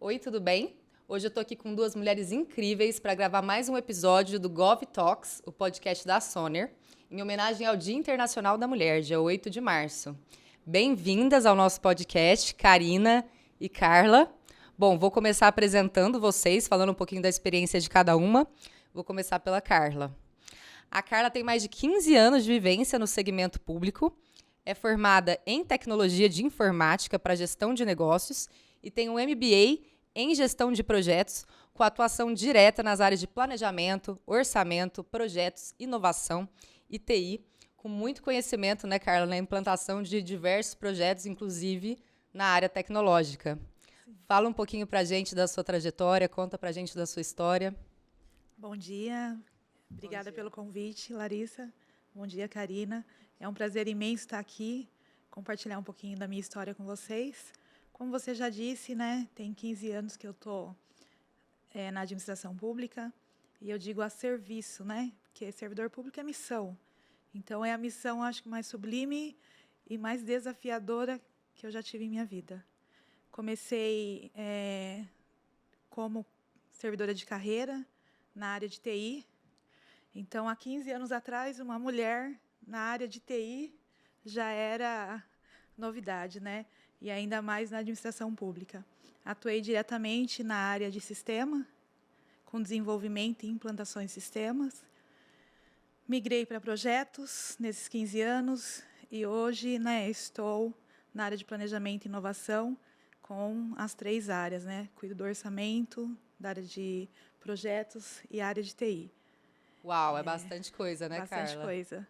Oi, tudo bem? Hoje eu tô aqui com duas mulheres incríveis para gravar mais um episódio do Gov Talks, o podcast da Soner, em homenagem ao Dia Internacional da Mulher, dia 8 de março. Bem-vindas ao nosso podcast, Karina e Carla. Bom, vou começar apresentando vocês, falando um pouquinho da experiência de cada uma. Vou começar pela Carla. A Carla tem mais de 15 anos de vivência no segmento público, é formada em tecnologia de informática para gestão de negócios e tem um MBA em gestão de projetos, com atuação direta nas áreas de planejamento, orçamento, projetos, inovação e TI, com muito conhecimento, né, Carla, na implantação de diversos projetos, inclusive na área tecnológica. Fala um pouquinho para a gente da sua trajetória, conta para a gente da sua história. Bom dia, obrigada pelo convite, Larissa. Bom dia, Karina. É um prazer imenso estar aqui, compartilhar um pouquinho da minha história com vocês. Como você já disse, né, tem 15 anos que eu estou na administração pública e eu digo a serviço, né, porque servidor público é missão. Então, é a missão, acho que mais sublime e mais desafiadora que eu já tive em minha vida. Comecei como servidora de carreira na área de TI. Então, há 15 anos atrás, uma mulher na área de TI já era novidade, né? E ainda mais na administração pública. Atuei diretamente na área de sistema, com desenvolvimento e implantações de sistemas. Migrei para projetos nesses 15 anos e hoje, né, estou na área de planejamento e inovação com as 3 áreas, né? Cuido do orçamento, da área de projetos e área de TI. Uau, é bastante coisa, né, Bastante Carla? coisa.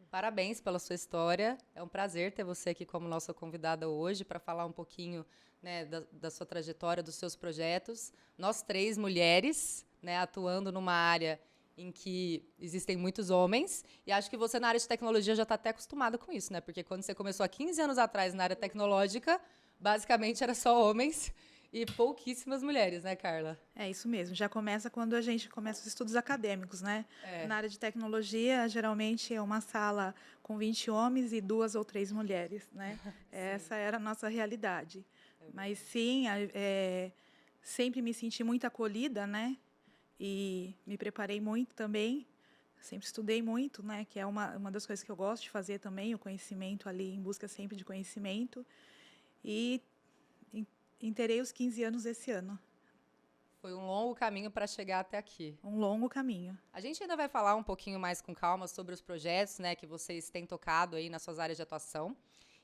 Parabéns pela sua história. É um prazer ter você aqui como nossa convidada hoje para falar um pouquinho, né, da sua trajetória, dos seus projetos. Nós 3 mulheres, né, atuando numa área em que existem muitos homens. E acho que você, na área de tecnologia, já está até acostumada com isso, né? Porque quando você começou há 15 anos atrás na área tecnológica, basicamente era só homens e pouquíssimas mulheres, né, Carla? É isso mesmo. Já começa quando a gente começa os estudos acadêmicos, né? Na área de tecnologia, geralmente é uma sala com 20 homens e 2 ou 3 mulheres, né? Essa era a nossa realidade. Mas sim, sempre me senti muito acolhida, né? E me preparei muito também. Sempre estudei muito, né? Que é uma das coisas que eu gosto de fazer também, o conhecimento ali, em busca sempre de conhecimento. E inteirei os 15 anos esse ano. Foi um longo caminho para chegar até aqui. Um longo caminho. A gente ainda vai falar um pouquinho mais com calma sobre os projetos, né, que vocês têm tocado aí nas suas áreas de atuação.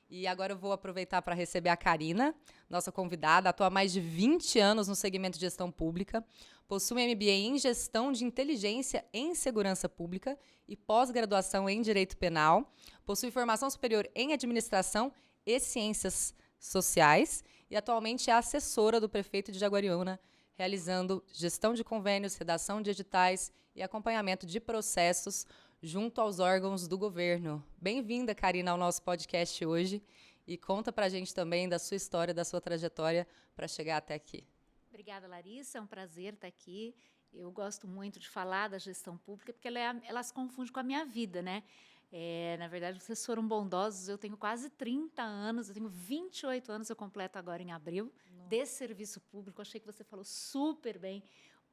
E agora eu vou aproveitar para receber a Karina, nossa convidada, atua há mais de 20 anos no segmento de gestão pública, possui MBA em gestão de inteligência em segurança pública e pós-graduação em direito penal, possui formação superior em administração e ciências sociais e atualmente é assessora do prefeito de Jaguariúna, realizando gestão de convênios, redação de editais e acompanhamento de processos junto aos órgãos do governo. Bem-vinda, Karina, ao nosso podcast hoje e conta pra gente também da sua história, da sua trajetória para chegar até aqui. Obrigada, Larissa, é um prazer estar aqui. Eu gosto muito de falar da gestão pública porque ela se confunde com a minha vida, né? Na verdade, vocês foram bondosos, eu tenho quase 30 anos, eu tenho 28 anos, eu completo agora em abril, de serviço público. Achei que você falou super bem,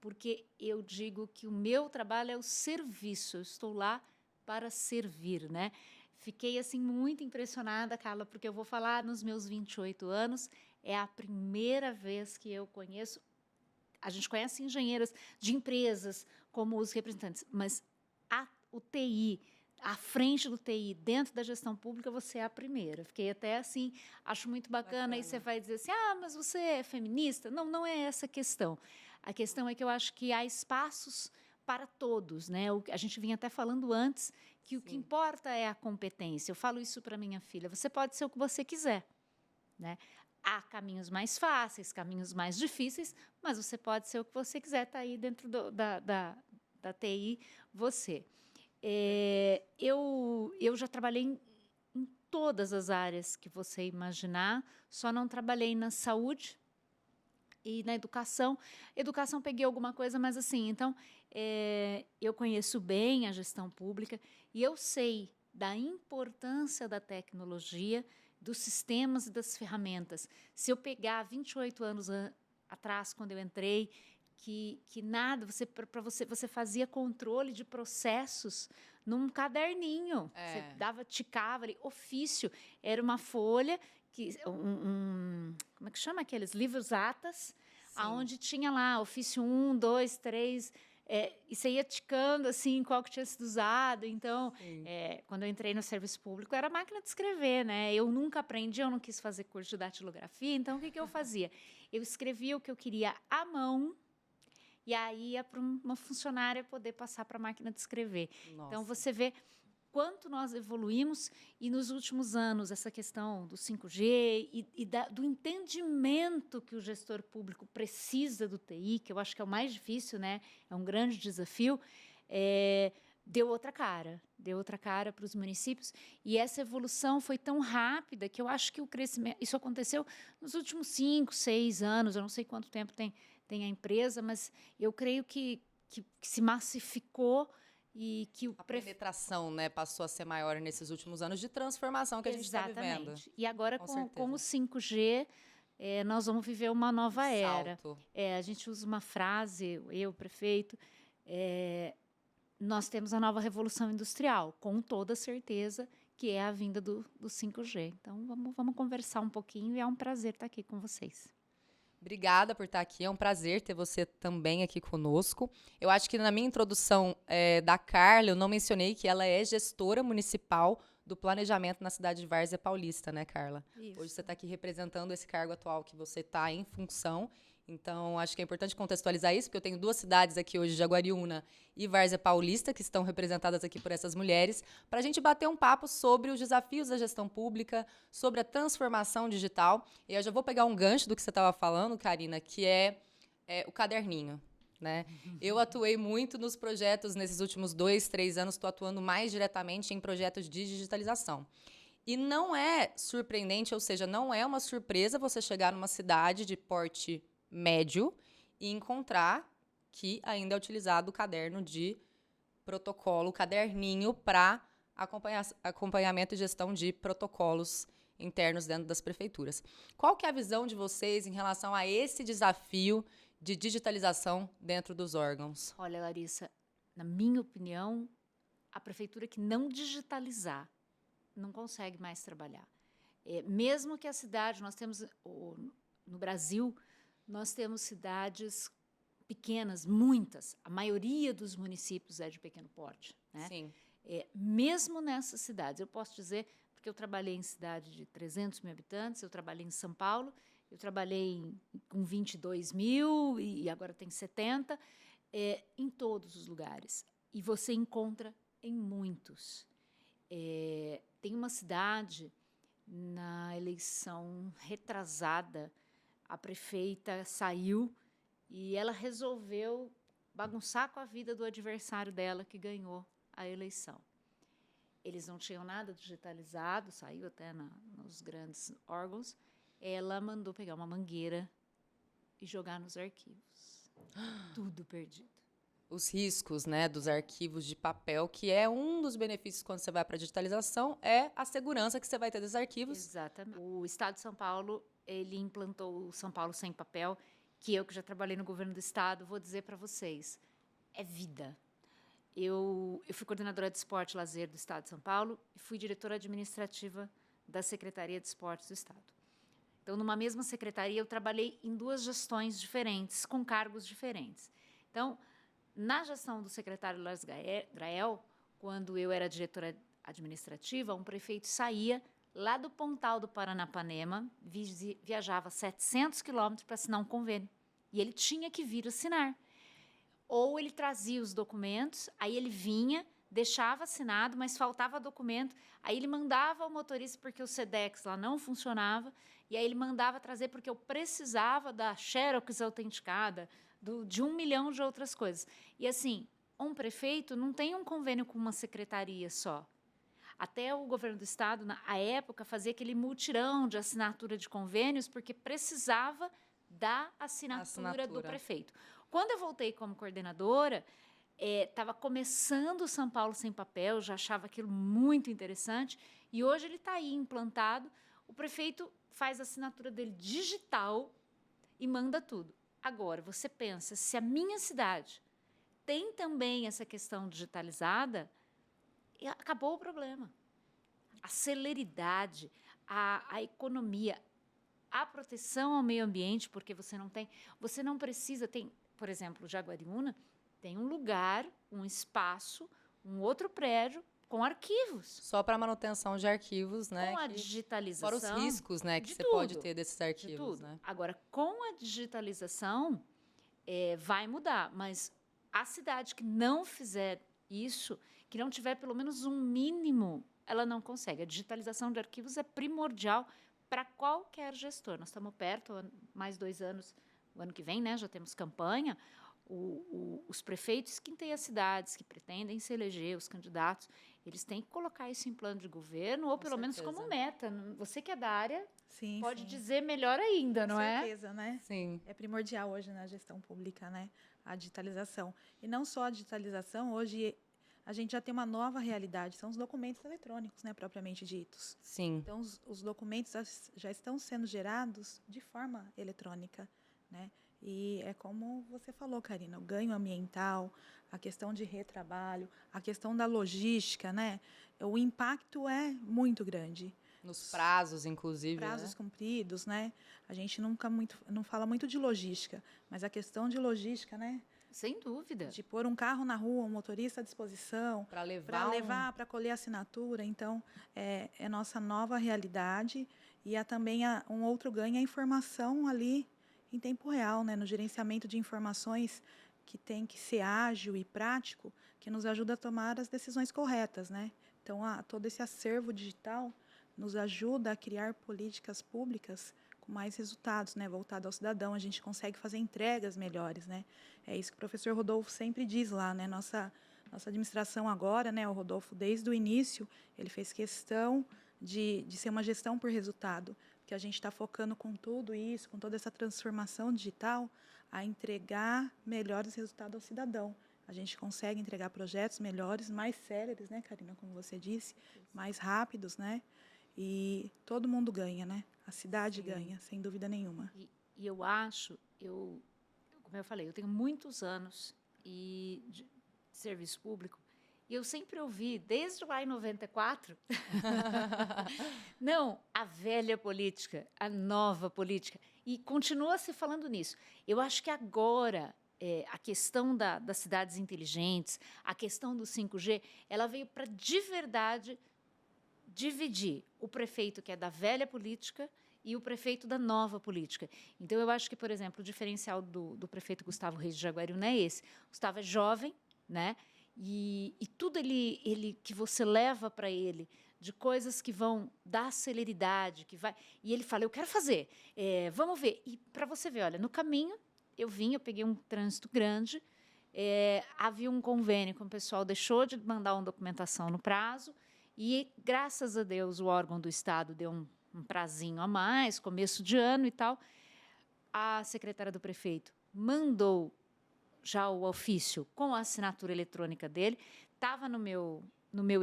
porque eu digo que o meu trabalho é o serviço, eu estou lá para servir, né? Fiquei, assim, muito impressionada, Carla, porque eu vou falar nos meus 28 anos, é a primeira vez que eu conheço, a gente conhece engenheiras de empresas como os representantes, mas o TI, à frente do TI, dentro da gestão pública, você é a primeira. Fiquei até assim, acho muito bacana. E você vai dizer assim, mas você é feminista? Não, não é essa a questão. A questão é que eu acho que há espaços para todos, né? A gente vinha até falando antes que o que importa é a competência. Eu falo isso para minha filha, você pode ser o que você quiser, né? Há caminhos mais fáceis, caminhos mais difíceis, mas você pode ser o que você quiser, está aí dentro da TI, você. Eu já trabalhei em todas as áreas que você imaginar, só não trabalhei na saúde e na educação. Educação peguei alguma coisa, mas assim, então, eu conheço bem a gestão pública e eu sei da importância da tecnologia, dos sistemas e das ferramentas. Se eu pegar 28 anos atrás, quando eu entrei, que nada, você fazia controle de processos num caderninho. Você ticava ali, ofício. Era uma folha, como é que chama aqueles livros atas, onde tinha lá ofício 1, 2, 3... e você ia ticando assim, qual que tinha sido usado. Então, quando eu entrei no serviço público, era máquina de escrever, né? Eu nunca aprendi, eu não quis fazer curso de datilografia, então o que eu fazia? Eu escrevia o que eu queria à mão, e aí ia para uma funcionária poder passar para a máquina de escrever. Nossa. Então, você vê quanto nós evoluímos, e nos últimos anos, essa questão do 5G do entendimento que o gestor público precisa do TI, que eu acho que é o mais difícil, né? É um grande desafio, deu outra cara para os municípios, e essa evolução foi tão rápida que eu acho que o crescimento, isso aconteceu nos últimos 5, 6 anos, eu não sei quanto tempo tem a empresa, mas eu creio que se massificou, e que a penetração, né, passou a ser maior nesses últimos anos de transformação que a gente está vivendo. E agora, com o 5G, nós vamos viver uma nova era. A gente usa uma frase, eu, prefeito, nós temos a nova revolução industrial, com toda certeza, que é a vinda do 5G. Então, vamos conversar um pouquinho, e é um prazer estar aqui com vocês. Obrigada por estar aqui, é um prazer ter você também aqui conosco. Eu acho que na minha introdução da Carla, eu não mencionei que ela é gestora municipal do planejamento na cidade de Várzea Paulista, né, Carla? Isso. Hoje você está aqui representando esse cargo atual que você está em função. Então, acho que é importante contextualizar isso, porque eu tenho 2 cidades aqui hoje, Jaguariúna e Várzea Paulista, que estão representadas aqui por essas mulheres, para a gente bater um papo sobre os desafios da gestão pública, sobre a transformação digital. E eu já vou pegar um gancho do que você estava falando, Karina, que é o caderninho, né? Eu atuei muito nos projetos, nesses últimos 2, 3 anos, estou atuando mais diretamente em projetos de digitalização. E não é surpreendente, ou seja, não é uma surpresa você chegar numa cidade de porte médio e encontrar que ainda é utilizado o caderno de protocolo, o caderninho para acompanhamento e gestão de protocolos internos dentro das prefeituras. Qual que é a visão de vocês em relação a esse desafio de digitalização dentro dos órgãos? Olha, Larissa, na minha opinião, a prefeitura que não digitalizar não consegue mais trabalhar. Mesmo que a cidade, nós temos, no Brasil, nós temos cidades pequenas, muitas. A maioria dos municípios é de pequeno porte, né? Sim. Mesmo nessas cidades, eu posso dizer, porque eu trabalhei em cidade de 300 mil habitantes, eu trabalhei em São Paulo, eu trabalhei com 22 mil e agora tem 70, em todos os lugares. E você encontra em muitos. Tem uma cidade, na eleição retrasada, a prefeita saiu e ela resolveu bagunçar com a vida do adversário dela, que ganhou a eleição. Eles não tinham nada digitalizado, saiu até nos grandes órgãos. Ela mandou pegar uma mangueira e jogar nos arquivos. Tudo perdido. Os riscos, né, dos arquivos de papel, que é um dos benefícios quando você vai para a digitalização, é a segurança que você vai ter dos arquivos. Exatamente. O Estado de São Paulo, ele implantou o São Paulo Sem Papel, que eu, que já trabalhei no governo do Estado, vou dizer para vocês, é vida. Eu fui coordenadora de esporte e lazer do Estado de São Paulo e fui diretora administrativa da Secretaria de Esportes do Estado. Então, numa mesma secretaria, eu trabalhei em 2 gestões diferentes, com cargos diferentes. Então, na gestão do secretário Lars Grael, quando eu era diretora administrativa, um prefeito saía lá do Pontal do Paranapanema, viajava 700 quilômetros para assinar um convênio. E ele tinha que vir assinar. Ou ele trazia os documentos, aí ele vinha, deixava assinado, mas faltava documento, aí ele mandava o motorista porque o Sedex lá não funcionava, e aí ele mandava trazer porque eu precisava da Xerox autenticada, de 1 milhão de outras coisas. E assim, um prefeito não tem um convênio com uma secretaria só. Até o governo do Estado, na época, fazia aquele mutirão de assinatura de convênios, porque precisava da assinatura do prefeito. Quando eu voltei como coordenadora, estava começando o São Paulo Sem Papel, já achava aquilo muito interessante, e hoje ele está aí implantado. O prefeito faz a assinatura dele digital e manda tudo. Agora, você pensa, se a minha cidade tem também essa questão digitalizada, acabou o problema. A celeridade, a economia, a proteção ao meio ambiente, porque você não precisa, por exemplo, Jaguariúna tem um lugar, um espaço, um outro prédio com arquivos. Só para manutenção de arquivos, né? Com a digitalização. Fora os riscos, né, que você tudo, pode ter desses arquivos, de tudo. né? Agora, com a digitalização, vai mudar, mas a cidade que não fizer isso, que não tiver pelo menos um mínimo, ela não consegue. A digitalização de arquivos é primordial para qualquer gestor. Nós estamos perto, mais 2 anos, o ano que vem, né, já temos campanha. Os prefeitos que têm as cidades, que pretendem se eleger, os candidatos, eles têm que colocar isso em plano de governo, ou pelo menos como meta. Você que é da área, pode dizer melhor ainda, não é? Com certeza, né? Sim. É primordial hoje na gestão pública, né? A digitalização. E não só a digitalização, hoje a gente já tem uma nova realidade, são os documentos eletrônicos, né, propriamente ditos. Sim. Então, os documentos já estão sendo gerados de forma eletrônica, né? E é como você falou, Karina, o ganho ambiental, a questão de retrabalho, a questão da logística, né? O impacto é muito grande. Nos prazos, inclusive, prazos né? cumpridos, né? A gente não fala muito de logística, mas a questão de logística, né? Sem dúvida. De pôr um carro na rua, um motorista à disposição, para levar, para colher assinatura. Então, é nossa nova realidade. E há também um outro ganho, a informação ali em tempo real, né? No gerenciamento de informações, que tem que ser ágil e prático, que nos ajuda a tomar as decisões corretas, né? Então, todo esse acervo digital nos ajuda a criar políticas públicas com mais resultados, né, voltado ao cidadão. A gente consegue fazer entregas melhores, né? É isso que o professor Rodolfo sempre diz lá, né? Nossa administração agora, né, o Rodolfo, desde o início, ele fez questão de ser uma gestão por resultado, porque a gente está focando com tudo isso, com toda essa transformação digital, a entregar melhores resultados ao cidadão. A gente consegue entregar projetos melhores, mais céleres, né, Karina, como você disse, mais rápidos, né? E todo mundo ganha, né? A cidade ganha, sem dúvida nenhuma. E eu acho, como eu falei, eu tenho muitos anos de serviço público, e eu sempre ouvi, desde lá em 94, não, a velha política, a nova política, e continua se falando nisso. Eu acho que agora, a questão das cidades inteligentes, a questão do 5G, ela veio para, de verdade, dividir o prefeito que é da velha política e o prefeito da nova política. Então, eu acho que, por exemplo, o diferencial do prefeito Gustavo Reis de Jaguariúna é esse. Gustavo é jovem, né? E tudo ele que você leva para ele, de coisas que vão dar celeridade, e ele fala, eu quero fazer, vamos ver. E para você ver, olha, no caminho, eu peguei um trânsito grande, havia um convênio que o pessoal deixou de mandar uma documentação no prazo, e, graças a Deus, o órgão do Estado deu um prazinho a mais, começo de ano e tal. A secretária do prefeito mandou já o ofício com a assinatura eletrônica dele, estava no meu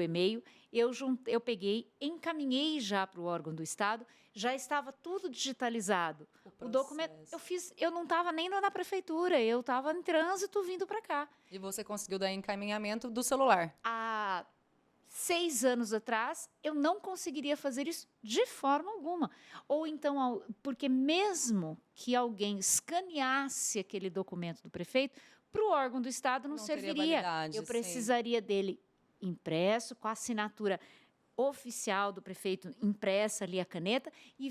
e-mail, eu peguei, encaminhei já para o órgão do Estado, já estava tudo digitalizado. O documento, eu não estava nem na prefeitura, eu estava em trânsito vindo para cá. E você conseguiu dar encaminhamento do celular? 6 anos atrás, eu não conseguiria fazer isso de forma alguma. Ou então, porque mesmo que alguém escaneasse aquele documento do prefeito, para o órgão do Estado não serviria. Validade, eu precisaria dele impresso, com a assinatura oficial do prefeito impressa ali, a caneta, e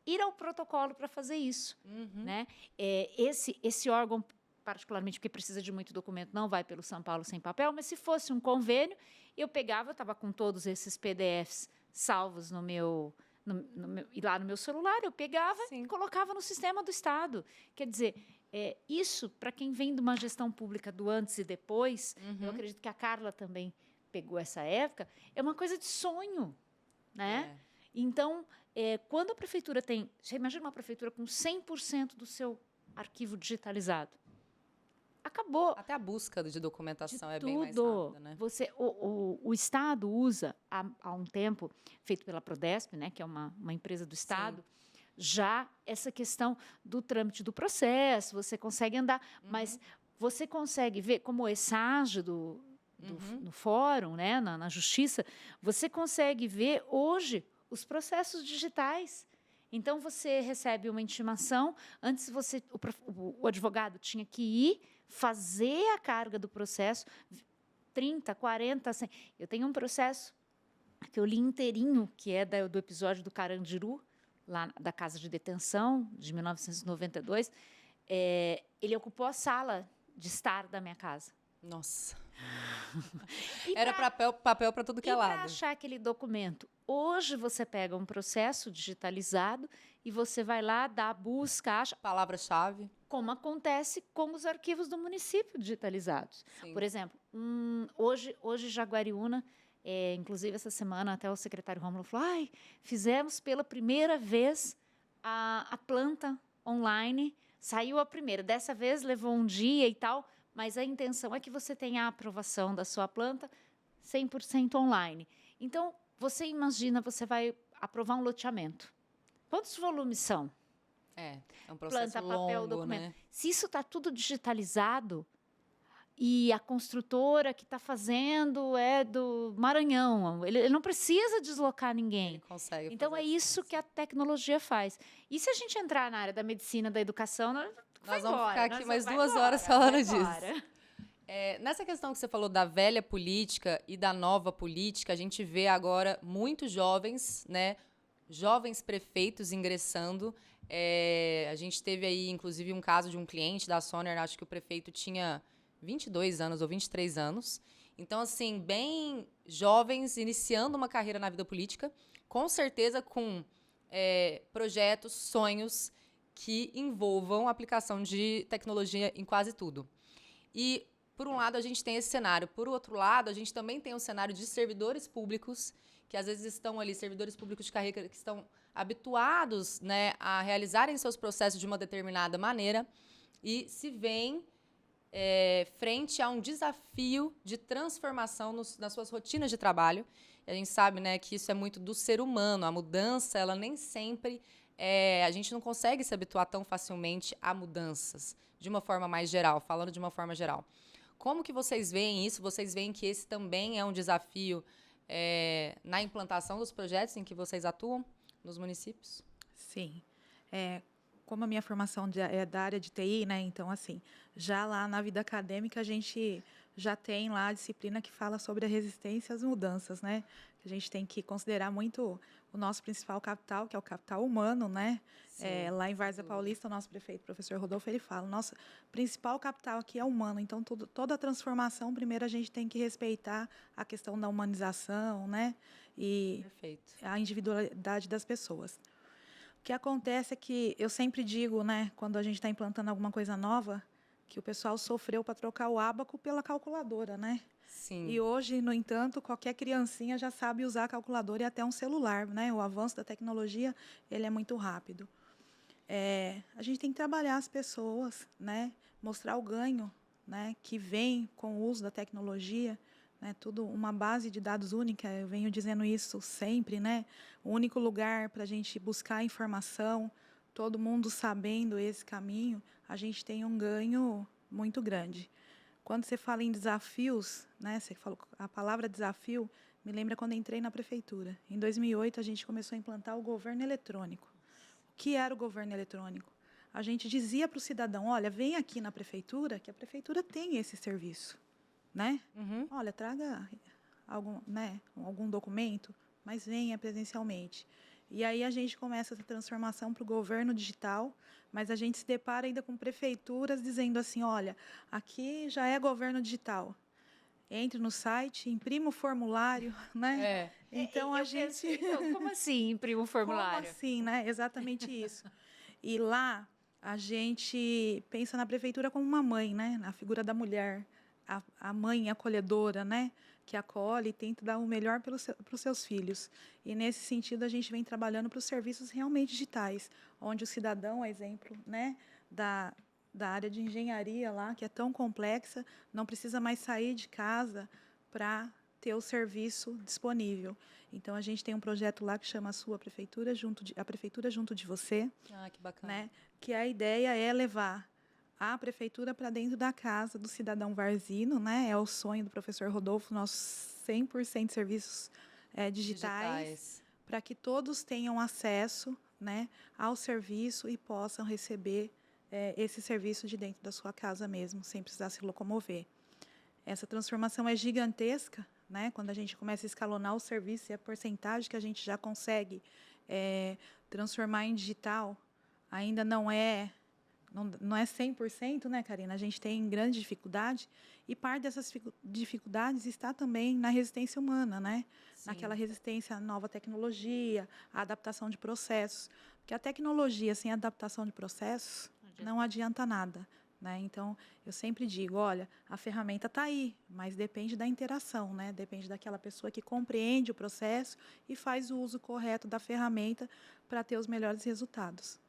ir ao protocolo para fazer isso. Uhum. Né? Esse órgão, particularmente porque precisa de muito documento, não vai pelo São Paulo sem papel, mas se fosse um convênio, eu estava com todos esses PDFs salvos e lá no meu celular, eu pegava e colocava no sistema do Estado. Quer dizer, isso, para quem vem de uma gestão pública do antes e depois, eu acredito que a Carla também pegou essa época, é uma coisa de sonho, né? Então, quando a prefeitura você imagina uma prefeitura com 100% do seu arquivo digitalizado, acabou. Até a busca de documentação é bem mais rápida, né? O Estado usa, há um tempo, feito pela Prodesp, né, que é uma empresa do Estado, Já essa questão do trâmite do processo, você consegue andar, mas você consegue ver como o ESAGE no fórum, né, na justiça, você consegue ver hoje os processos digitais. Então, você recebe uma intimação, antes o advogado tinha que ir fazer a carga do processo, 30, 40, 100. Eu tenho um processo que eu li inteirinho, que é do episódio do Carandiru, lá da Casa de Detenção, de 1992. Ele ocupou a sala de estar da minha casa. Nossa. Era papel para tudo que é lado. Para achar aquele documento. Hoje você pega um processo digitalizado e você vai lá, dá a busca, acha. Palavra-chave. Como acontece com os arquivos do município digitalizados. Sim. Por exemplo, hoje Jaguariúna, inclusive essa semana até o secretário Rômulo falou, fizemos pela primeira vez a planta online, saiu a primeira. Dessa vez levou um dia e tal, mas a intenção é que você tenha a aprovação da sua planta 100% online. Então, você imagina, você vai aprovar um loteamento. Quantos volumes são? É um processo planta, longo, papel, documento. Né? Se isso está tudo digitalizado e a construtora que está fazendo é do Maranhão, ele não precisa deslocar ninguém. Ele consegue. Então, é isso que a tecnologia faz. E se a gente entrar na área da medicina, da educação, nós vamos ficar aqui mais 2 horas falando disso. Embora. Nessa questão que você falou da velha política e da nova política, a gente vê agora muitos jovens, né, jovens prefeitos ingressando. A gente teve aí, inclusive, um caso de um cliente da Soner, acho que o prefeito tinha 22 anos ou 23 anos. Então, assim, bem jovens, iniciando uma carreira na vida política, com certeza com projetos, sonhos que envolvam a aplicação de tecnologia em quase tudo. E, por um lado, a gente tem esse cenário. Por outro lado, a gente também tem um cenário de servidores públicos, que às vezes estão ali, servidores públicos de carreira, que estão habituados, né, a realizarem seus processos de uma determinada maneira e se veem frente a um desafio de transformação nas suas rotinas de trabalho. E a gente sabe, né, que isso é muito do ser humano. A mudança, ela nem sempre... a gente não consegue se habituar tão facilmente a mudanças, de uma forma mais geral, falando de uma forma geral. Como que vocês veem isso? Vocês veem que esse também é um desafio na implantação dos projetos em que vocês atuam nos municípios? Sim. Como a minha formação é da área de TI, né? Então, assim, já lá na vida acadêmica, a gente já tem lá a disciplina que fala sobre a resistência às mudanças, né? A gente tem que considerar muito o nosso principal capital, que é o capital humano, né? Sim, lá em Várzea Paulista, o nosso prefeito, professor Rodolfo, ele fala, nosso principal capital aqui é humano. Então, toda a transformação, primeiro a gente tem que respeitar a questão da humanização, né? E perfeito. a individualidade das pessoas. O que acontece é que eu sempre digo, né, quando a gente está implantando alguma coisa nova, que o pessoal sofreu para trocar o ábaco pela calculadora, né? Sim. E hoje, no entanto, qualquer criancinha já sabe usar a calculadora e até um celular, né? O avanço da tecnologia, ele é muito rápido. A gente tem que trabalhar as pessoas, né? Mostrar o ganho, né, que vem com o uso da tecnologia, né? Tudo uma base de dados única, eu venho dizendo isso sempre, né? O único lugar para a gente buscar informação, todo mundo sabendo esse caminho, a gente tem um ganho muito grande. Quando você fala em desafios, né, você falou a palavra desafio, me lembra quando entrei na prefeitura. Em 2008, a gente começou a implantar o governo eletrônico. O que era o governo eletrônico? A gente dizia para o cidadão, olha, vem aqui na prefeitura, que a prefeitura tem esse serviço, né? Uhum. Olha, traga algum documento, mas venha presencialmente. E aí a gente começa essa transformação para o governo digital, mas a gente se depara ainda com prefeituras dizendo assim, olha, aqui já é governo digital. Entre no site, imprima o formulário, né? Então a gente... Então, como assim imprima o formulário? Como assim, né? Exatamente isso. E lá a gente pensa na prefeitura como uma mãe, né? Na figura da mulher, a mãe acolhedora, né? Que acolhe e tenta dar o melhor para os seus filhos. E, nesse sentido, a gente vem trabalhando para os serviços realmente digitais, onde o cidadão, exemplo, né, da área de engenharia lá, que é tão complexa, não precisa mais sair de casa para ter o serviço disponível. Então, a gente tem um projeto lá que chama a Prefeitura junto de você. Ah, que bacana. Né? Que a ideia é levar a prefeitura para dentro da casa do cidadão varzino, né? É o sonho do professor Rodolfo, nossos 100% de serviços digitais, para que todos tenham acesso, né, ao serviço e possam receber esse serviço de dentro da sua casa mesmo, sem precisar se locomover. Essa transformação é gigantesca, né? Quando a gente começa a escalonar o serviço e a porcentagem que a gente já consegue transformar em digital, ainda não é 100%, né, Karina? A gente tem grande dificuldade e parte dessas dificuldades está também na resistência humana, né? Sim. Naquela resistência à nova tecnologia, à adaptação de processos. Porque a tecnologia sem adaptação de processos não adianta nada. Né? Então, eu sempre digo, olha, a ferramenta está aí, mas depende da interação, né? Depende daquela pessoa que compreende o processo e faz o uso correto da ferramenta para ter os melhores resultados.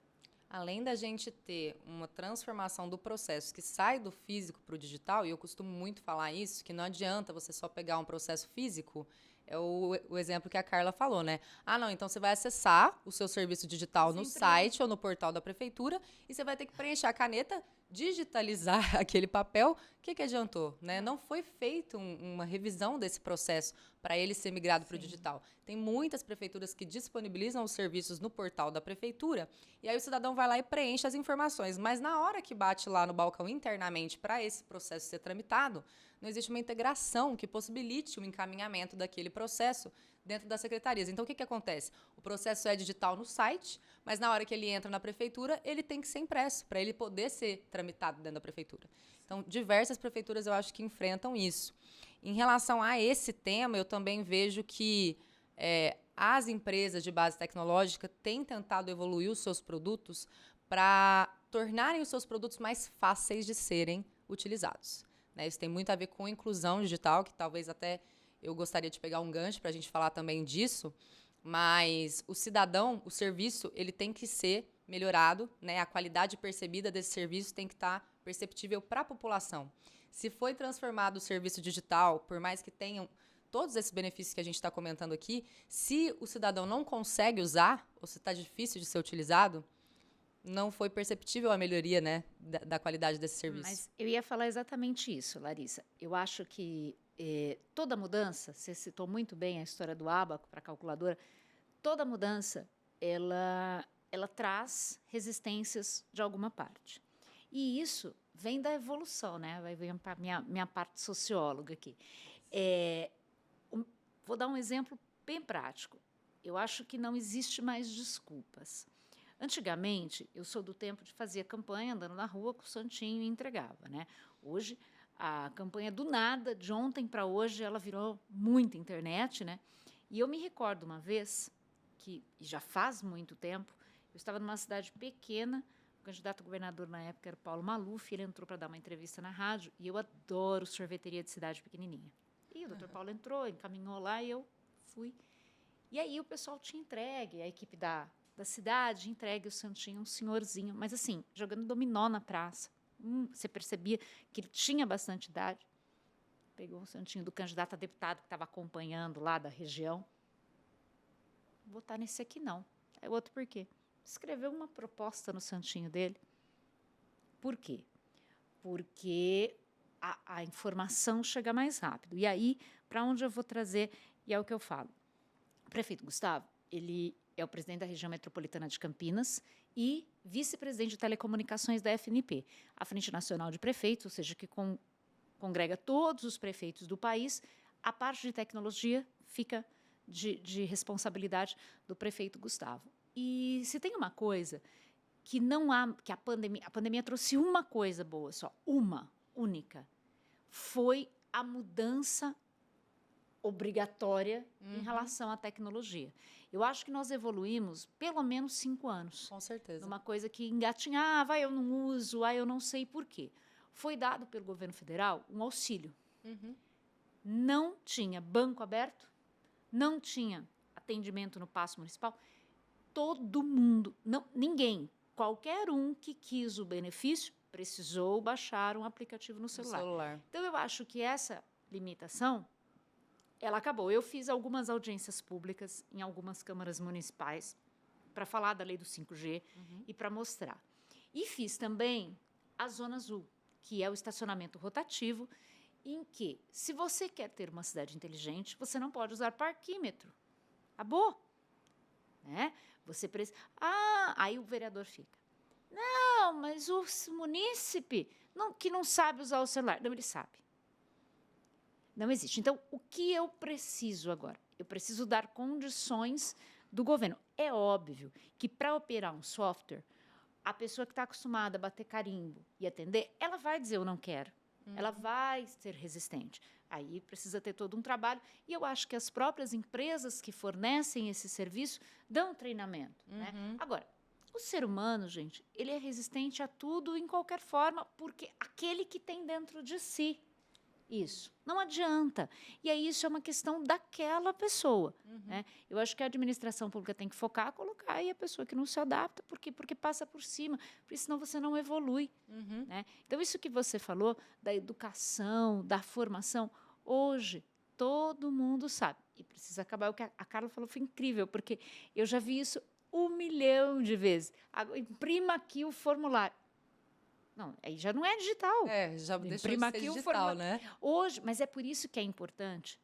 Além da gente ter uma transformação do processo que sai do físico para o digital, e eu costumo muito falar isso, que não adianta você só pegar um processo físico, é o exemplo que a Carla falou, né? Ah, não, então você vai acessar o seu serviço digital no site ou no portal da prefeitura e você vai ter que preencher a caneta, digitalizar aquele papel. O que adiantou? Né? Não foi feita uma revisão desse processo para ele ser migrado para o digital. Tem muitas prefeituras que disponibilizam os serviços no portal da prefeitura e aí o cidadão vai lá e preenche as informações. Mas na hora que bate lá no balcão internamente para esse processo ser tramitado, não existe uma integração que possibilite o encaminhamento daquele processo dentro das secretarias. Então, o que acontece? O processo é digital no site, mas na hora que ele entra na prefeitura, ele tem que ser impresso para ele poder ser tramitado dentro da prefeitura. Então, diversas prefeituras eu acho que enfrentam isso. Em relação a esse tema, eu também vejo que as empresas de base tecnológica têm tentado evoluir os seus produtos para tornarem os seus produtos mais fáceis de serem utilizados. Né? Isso tem muito a ver com inclusão digital, que talvez até eu gostaria de pegar um gancho para a gente falar também disso, mas o cidadão, o serviço, ele tem que ser melhorado, né? A qualidade percebida desse serviço tem que estar perceptível para a população. Se foi transformado o serviço digital, por mais que tenham todos esses benefícios que a gente está comentando aqui, se o cidadão não consegue usar, ou se está difícil de ser utilizado, não foi perceptível a melhoria, né, da qualidade desse serviço. Mas eu ia falar exatamente isso, Larissa. Eu acho que toda mudança, você citou muito bem a história do ábaco para a calculadora, toda mudança, ela traz resistências de alguma parte. E isso vem da evolução, né? Vai vir para a minha parte socióloga aqui. Vou dar um exemplo bem prático. Eu acho que não existe mais desculpas. Antigamente, eu sou do tempo de fazer campanha, andando na rua com o santinho e entregava. Né? Hoje, a campanha do nada, de ontem para hoje, ela virou muita internet. Né? E eu me recordo uma vez, que já faz muito tempo, eu estava numa cidade pequena, o candidato a governador na época era o Paulo Maluf, ele entrou para dar uma entrevista na rádio, e eu adoro sorveteria de cidade pequenininha. E o doutor Paulo entrou, encaminhou lá, e eu fui. E aí o pessoal tinha entregue, a equipe da cidade entregue o santinho, um senhorzinho, mas assim, jogando dominó na praça. Você percebia que ele tinha bastante idade. Pegou o santinho do candidato a deputado que estava acompanhando lá da região. Vou votar nesse aqui não. É outro por quê? Escreveu uma proposta no santinho dele. Por quê? Porque a informação chega mais rápido. E aí, para onde eu vou trazer, e é o que eu falo. O prefeito Gustavo, ele é o presidente da região metropolitana de Campinas e vice-presidente de telecomunicações da FNP, a Frente Nacional de Prefeitos, ou seja, que congrega todos os prefeitos do país. A parte de tecnologia fica de responsabilidade do prefeito Gustavo. E se tem uma coisa que não há, que a pandemia trouxe uma coisa boa só, uma única, foi a mudança obrigatória em relação à tecnologia. Eu acho que nós evoluímos pelo menos 5 anos. Com certeza. Numa coisa que engatinhava, eu não uso, eu não sei por quê. Foi dado pelo governo federal um auxílio. Não tinha banco aberto, não tinha atendimento no Paço Municipal. Todo mundo, ninguém, qualquer um que quis o benefício, precisou baixar um aplicativo no celular. Então, eu acho que essa limitação ela acabou. Eu fiz algumas audiências públicas em algumas câmaras municipais para falar da lei do 5G e para mostrar. E fiz também a Zona Azul, que é o estacionamento rotativo, em que, se você quer ter uma cidade inteligente, você não pode usar parquímetro. Acabou. Né? Você precisa... aí o vereador fica. Não, mas o munícipe que não sabe usar o celular. Não, ele sabe. Não existe. Então, o que eu preciso agora? Eu preciso dar condições do governo. É óbvio que, para operar um software, a pessoa que está acostumada a bater carimbo e atender, ela vai dizer eu não quero. Ela vai ser resistente. Aí precisa ter todo um trabalho. E eu acho que as próprias empresas que fornecem esse serviço dão treinamento. Né? Agora, o ser humano, gente, ele é resistente a tudo em qualquer forma, porque aquele que tem dentro de si isso. Não adianta. E aí isso é uma questão daquela pessoa. Né? Eu acho que a administração pública tem que focar, colocar aí a pessoa que não se adapta, porque passa por cima, porque senão você não evolui. Né? Então, isso que você falou da educação, da formação, hoje todo mundo sabe. E precisa acabar. O que a Carla falou foi incrível, porque eu já vi isso 1 milhão de vezes. Imprima aqui o formulário. Não, aí já não é digital. Já deixou de ser digital, né? Hoje, mas é por isso que é importante.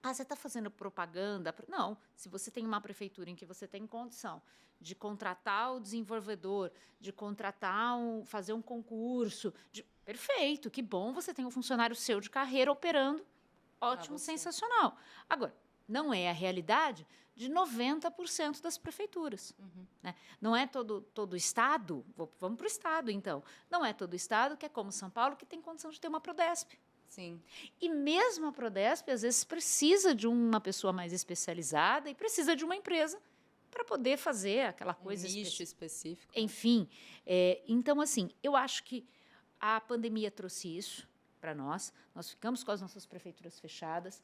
Você está fazendo propaganda? Não, se você tem uma prefeitura em que você tem condição de contratar o desenvolvedor, de contratar, fazer um concurso, perfeito, que bom, você tem um funcionário seu de carreira operando, ótimo, sensacional. Agora, não é a realidade de 90% das prefeituras. Né? Não é todo o Estado, vamos para o Estado, então, não é todo o Estado que é como São Paulo, que tem condição de ter uma Prodesp. Sim. E mesmo a Prodesp, às vezes, precisa de uma pessoa mais especializada e precisa de uma empresa para poder fazer aquela coisa... nicho específico. Enfim, então, assim, eu acho que a pandemia trouxe isso para nós. Nós ficamos com as nossas prefeituras fechadas.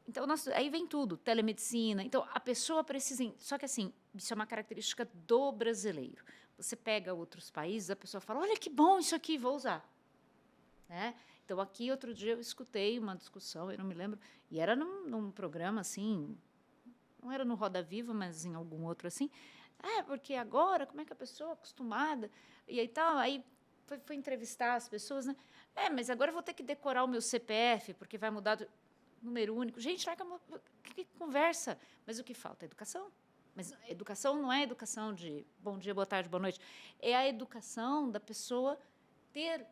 Então, aí vem tudo, telemedicina. Então, a pessoa precisa... Só que, assim, isso é uma característica do brasileiro. Você pega outros países, a pessoa fala, olha que bom isso aqui, vou usar. Né? Então, aqui, outro dia, eu escutei uma discussão, eu não me lembro, e era num programa, assim, não era no Roda Viva, mas em algum outro, assim. Porque agora, como é que a pessoa acostumada... E aí, tal, aí foi entrevistar as pessoas, né? Mas agora eu vou ter que decorar o meu CPF, porque vai mudar... número único. Gente, que conversa. Mas o que falta? Educação. Mas educação não é educação de bom dia, boa tarde, boa noite. É a educação da pessoa ter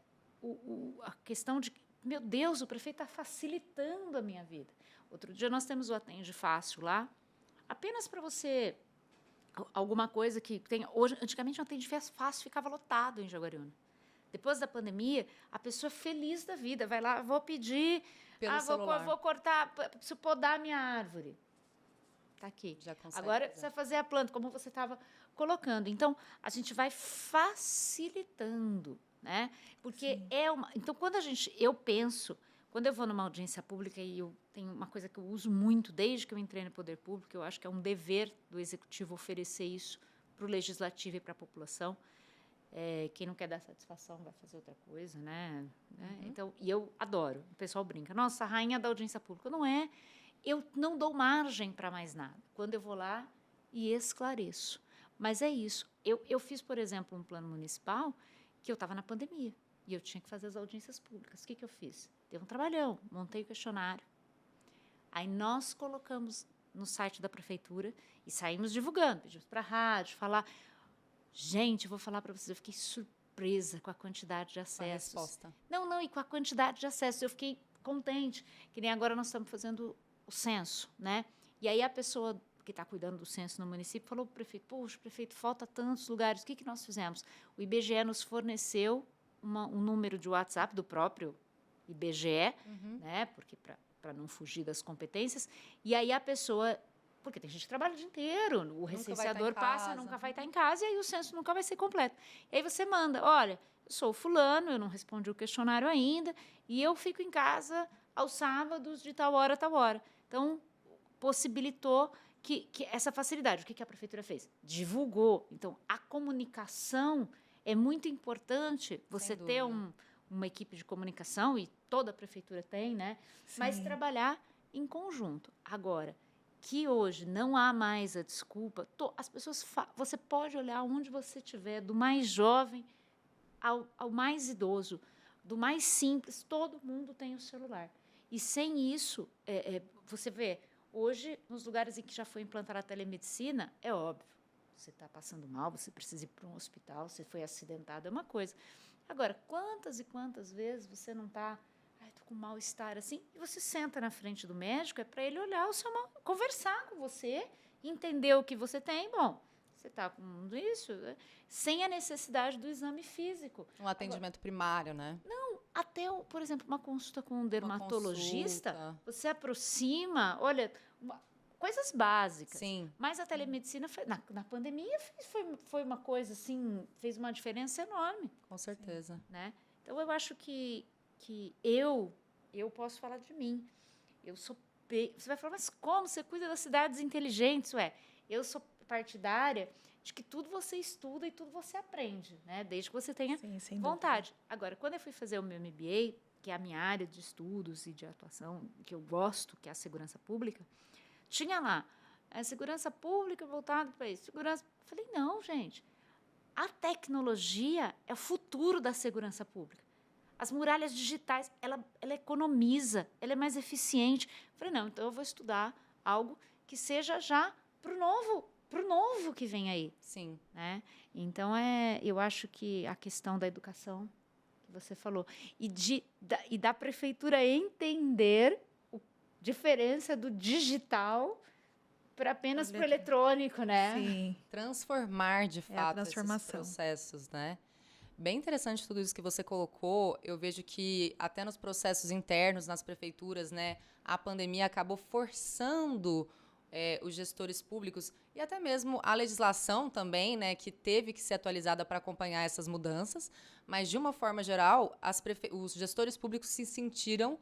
a questão de, meu Deus, o prefeito está facilitando a minha vida. Outro dia nós temos o Atende Fácil lá, apenas para você, alguma coisa que tem... Hoje, antigamente, o Atende Fácil ficava lotado em Jaguariúna. Depois da pandemia, a pessoa feliz da vida vai lá, vou pedir... vou cortar, preciso podar a minha árvore. Está aqui. Já consegue. Agora, precisa fazer a planta, como você estava colocando. Então, a gente vai facilitando, né? Porque Então, eu penso, quando eu vou numa audiência pública, e eu tenho uma coisa que eu uso muito desde que eu entrei no poder público, eu acho que é um dever do executivo oferecer isso para o legislativo e para a população. Quem não quer dar satisfação vai fazer outra coisa, né? Então, e eu adoro. O pessoal brinca. Nossa, a rainha da audiência pública. Não é. Eu não dou margem para mais nada. Quando eu vou lá e esclareço. Mas é isso. Eu fiz, por exemplo, um plano municipal que eu estava na pandemia e eu tinha que fazer as audiências públicas. O que eu fiz? Dei um trabalhão, montei o questionário. Aí nós colocamos no site da prefeitura e saímos divulgando. Pedimos para a rádio falar... Gente, eu vou falar para vocês, eu fiquei surpresa com a quantidade de acessos. A resposta. Não, e com a quantidade de acessos. Eu fiquei contente, que nem agora nós estamos fazendo o censo, né? E aí a pessoa que está cuidando do censo no município falou para o prefeito, poxa, prefeito, falta tantos lugares, o que nós fizemos? O IBGE nos forneceu um número de WhatsApp do próprio IBGE, né? Porque para não fugir das competências, e aí a pessoa... Porque tem gente que trabalha o dia inteiro, o recenseador passa, nunca vai estar em casa, e aí o censo nunca vai ser completo. E aí você manda, olha, eu sou fulano, eu não respondi o questionário ainda, e eu fico em casa aos sábados de tal hora a tal hora. Então, possibilitou que essa facilidade. O que a prefeitura fez? Divulgou. Então, a comunicação é muito importante, você ter uma equipe de comunicação, e toda a prefeitura tem, né? Mas Sim. trabalhar em conjunto. Agora, que hoje não há mais a desculpa, as pessoas, você pode olhar onde você estiver, do mais jovem ao mais idoso, do mais simples, todo mundo tem o celular. E sem isso, você vê, hoje, nos lugares em que já foi implantada a telemedicina, é óbvio, você está passando mal, você precisa ir para um hospital, você foi acidentado, é uma coisa. Agora, quantas e quantas vezes você não está, estou com mal-estar assim, e você senta na frente do médico, é para ele olhar o seu mal, conversar com você, entender o que você tem, bom, você está com isso, sem a necessidade do exame físico. Um atendimento primário, né? Até, por exemplo, uma consulta com um dermatologista, consulta. você aproxima, olha, coisas básicas. Sim. Mas a telemedicina, na pandemia, foi uma coisa assim, fez uma diferença enorme. Com certeza. Né? Então, eu acho que eu posso falar de mim. Eu sou... Você vai falar, mas como? Você cuida das cidades inteligentes? Eu sou partidária de que tudo você estuda e tudo você aprende, né? Desde que você tenha vontade. Agora, quando eu fui fazer o meu MBA, que é a minha área de estudos e de atuação, que eu gosto, que é a segurança pública, tinha lá a segurança pública voltada para isso. Falei, não, gente, a tecnologia é o futuro da segurança pública. As muralhas digitais, ela economiza, ela é mais eficiente. Falei, não, então eu vou estudar algo que seja já para o novo que vem aí. Sim. Né? Então, eu acho que a questão da educação, que você falou, e da prefeitura entender a diferença do digital para apenas para o eletrônico, né? Sim. Transformar, de fato, esses processos, né? Bem interessante tudo isso que você colocou. Eu vejo que até nos processos internos, nas prefeituras, né, a pandemia acabou forçando os gestores públicos e até mesmo a legislação também, né, que teve que ser atualizada para acompanhar essas mudanças. Mas, de uma forma geral, os gestores públicos se sentiram,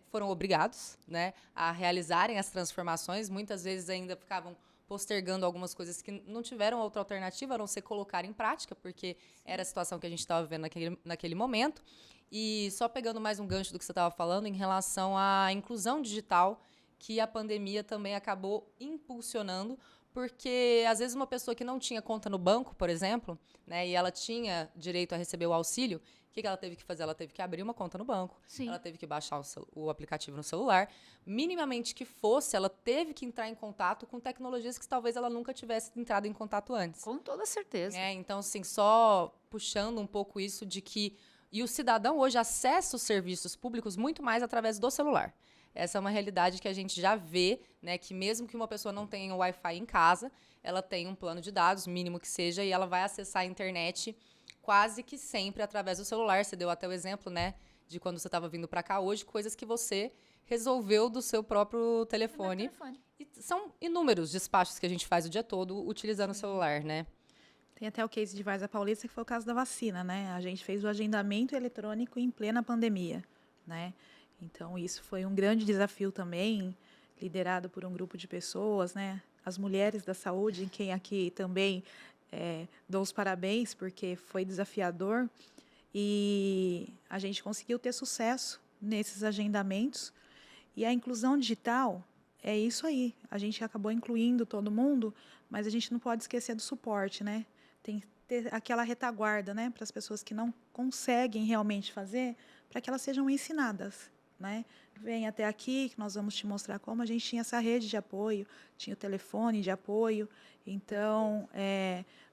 foram obrigados, né, a realizarem as transformações. Muitas vezes ainda ficavam postergando algumas coisas que não tiveram outra alternativa a não ser colocar em prática, porque era a situação que a gente estava vivendo naquele momento. E só pegando mais um gancho do que você estava falando em relação à inclusão digital, que a pandemia também acabou impulsionando, porque às vezes uma pessoa que não tinha conta no banco, por exemplo, né, e ela tinha direito a receber o auxílio, o que ela teve que fazer? Ela teve que abrir uma conta no banco. Sim. Ela teve que baixar o aplicativo no celular. Minimamente que fosse, ela teve que entrar em contato com tecnologias que talvez ela nunca tivesse entrado em contato antes. Com toda certeza. Então, assim, só puxando um pouco isso de que... E o cidadão hoje acessa os serviços públicos muito mais através do celular. Essa é uma realidade que a gente já vê, né, que mesmo que uma pessoa não tenha um Wi-Fi em casa, ela tem um plano de dados, mínimo que seja, e ela vai acessar a internet quase que sempre através do celular. Você deu até o exemplo, né, de quando você estava vindo para cá hoje, coisas que você resolveu do seu próprio telefone. E são inúmeros despachos que a gente faz o dia todo utilizando o celular, né? Tem até o case de Várzea Paulista, que foi o caso da vacina, né? A gente fez o agendamento eletrônico em plena pandemia, né? Então, isso foi um grande desafio também, liderado por um grupo de pessoas, né? As mulheres da saúde, em quem aqui também dou os parabéns, porque foi desafiador. E a gente conseguiu ter sucesso nesses agendamentos. E a inclusão digital é isso aí. A gente acabou incluindo todo mundo, mas a gente não pode esquecer do suporte, né? Tem que ter aquela retaguarda, né? Para as pessoas que não conseguem realmente fazer, para que elas sejam ensinadas. Né? Vem até aqui, que nós vamos te mostrar como a gente tinha essa rede de apoio, tinha o telefone de apoio. Então,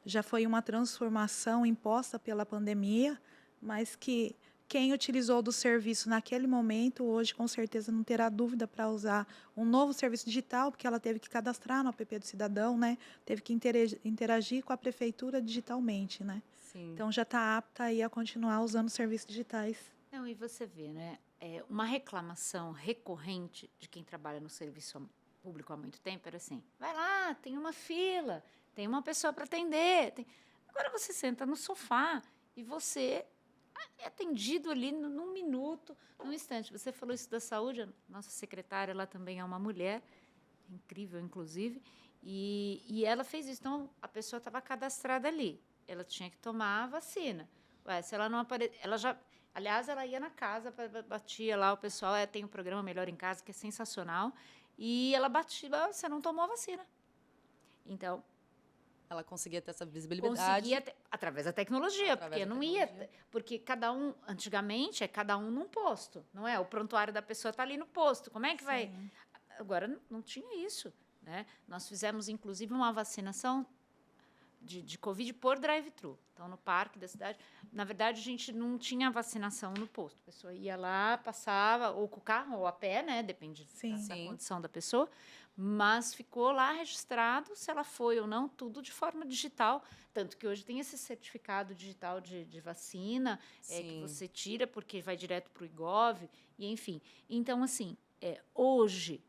já foi uma transformação imposta pela pandemia, mas que quem utilizou do serviço naquele momento, hoje, com certeza, não terá dúvida para usar um novo serviço digital, porque ela teve que cadastrar no app do cidadão, né? Teve que interagir com a prefeitura digitalmente. Né? Sim. Então, já está apta aí a continuar usando serviços digitais. Não, e você vê, né? Uma reclamação recorrente de quem trabalha no serviço público há muito tempo era assim, vai lá, tem uma fila, tem uma pessoa para atender. Agora você senta no sofá e você é atendido ali num minuto, num instante. Você falou isso da saúde, a nossa secretária lá também é uma mulher, incrível, inclusive, e ela fez isso. Então, a pessoa estava cadastrada ali, ela tinha que tomar a vacina. Se ela não aparecer, Aliás, ela ia na casa, batia lá o pessoal, tem o programa Melhor em Casa, que é sensacional, e ela batia, você não tomou a vacina. Então, ela conseguia ter essa visibilidade. Através da tecnologia, porque não ia. Porque cada um, antigamente, cada um num posto, não é? O prontuário da pessoa está ali no posto. Como é que vai? Agora não tinha isso. Né? Nós fizemos, inclusive, uma vacinação de Covid por drive-thru. Então, no parque da cidade, na verdade, a gente não tinha vacinação no posto. A pessoa ia lá, passava, ou com o carro, ou a pé, né? Depende da condição da pessoa. Mas ficou lá registrado se ela foi ou não, tudo de forma digital. Tanto que hoje tem esse certificado digital de vacina, que você tira, porque vai direto para o IGOV, e enfim. Então, assim, hoje,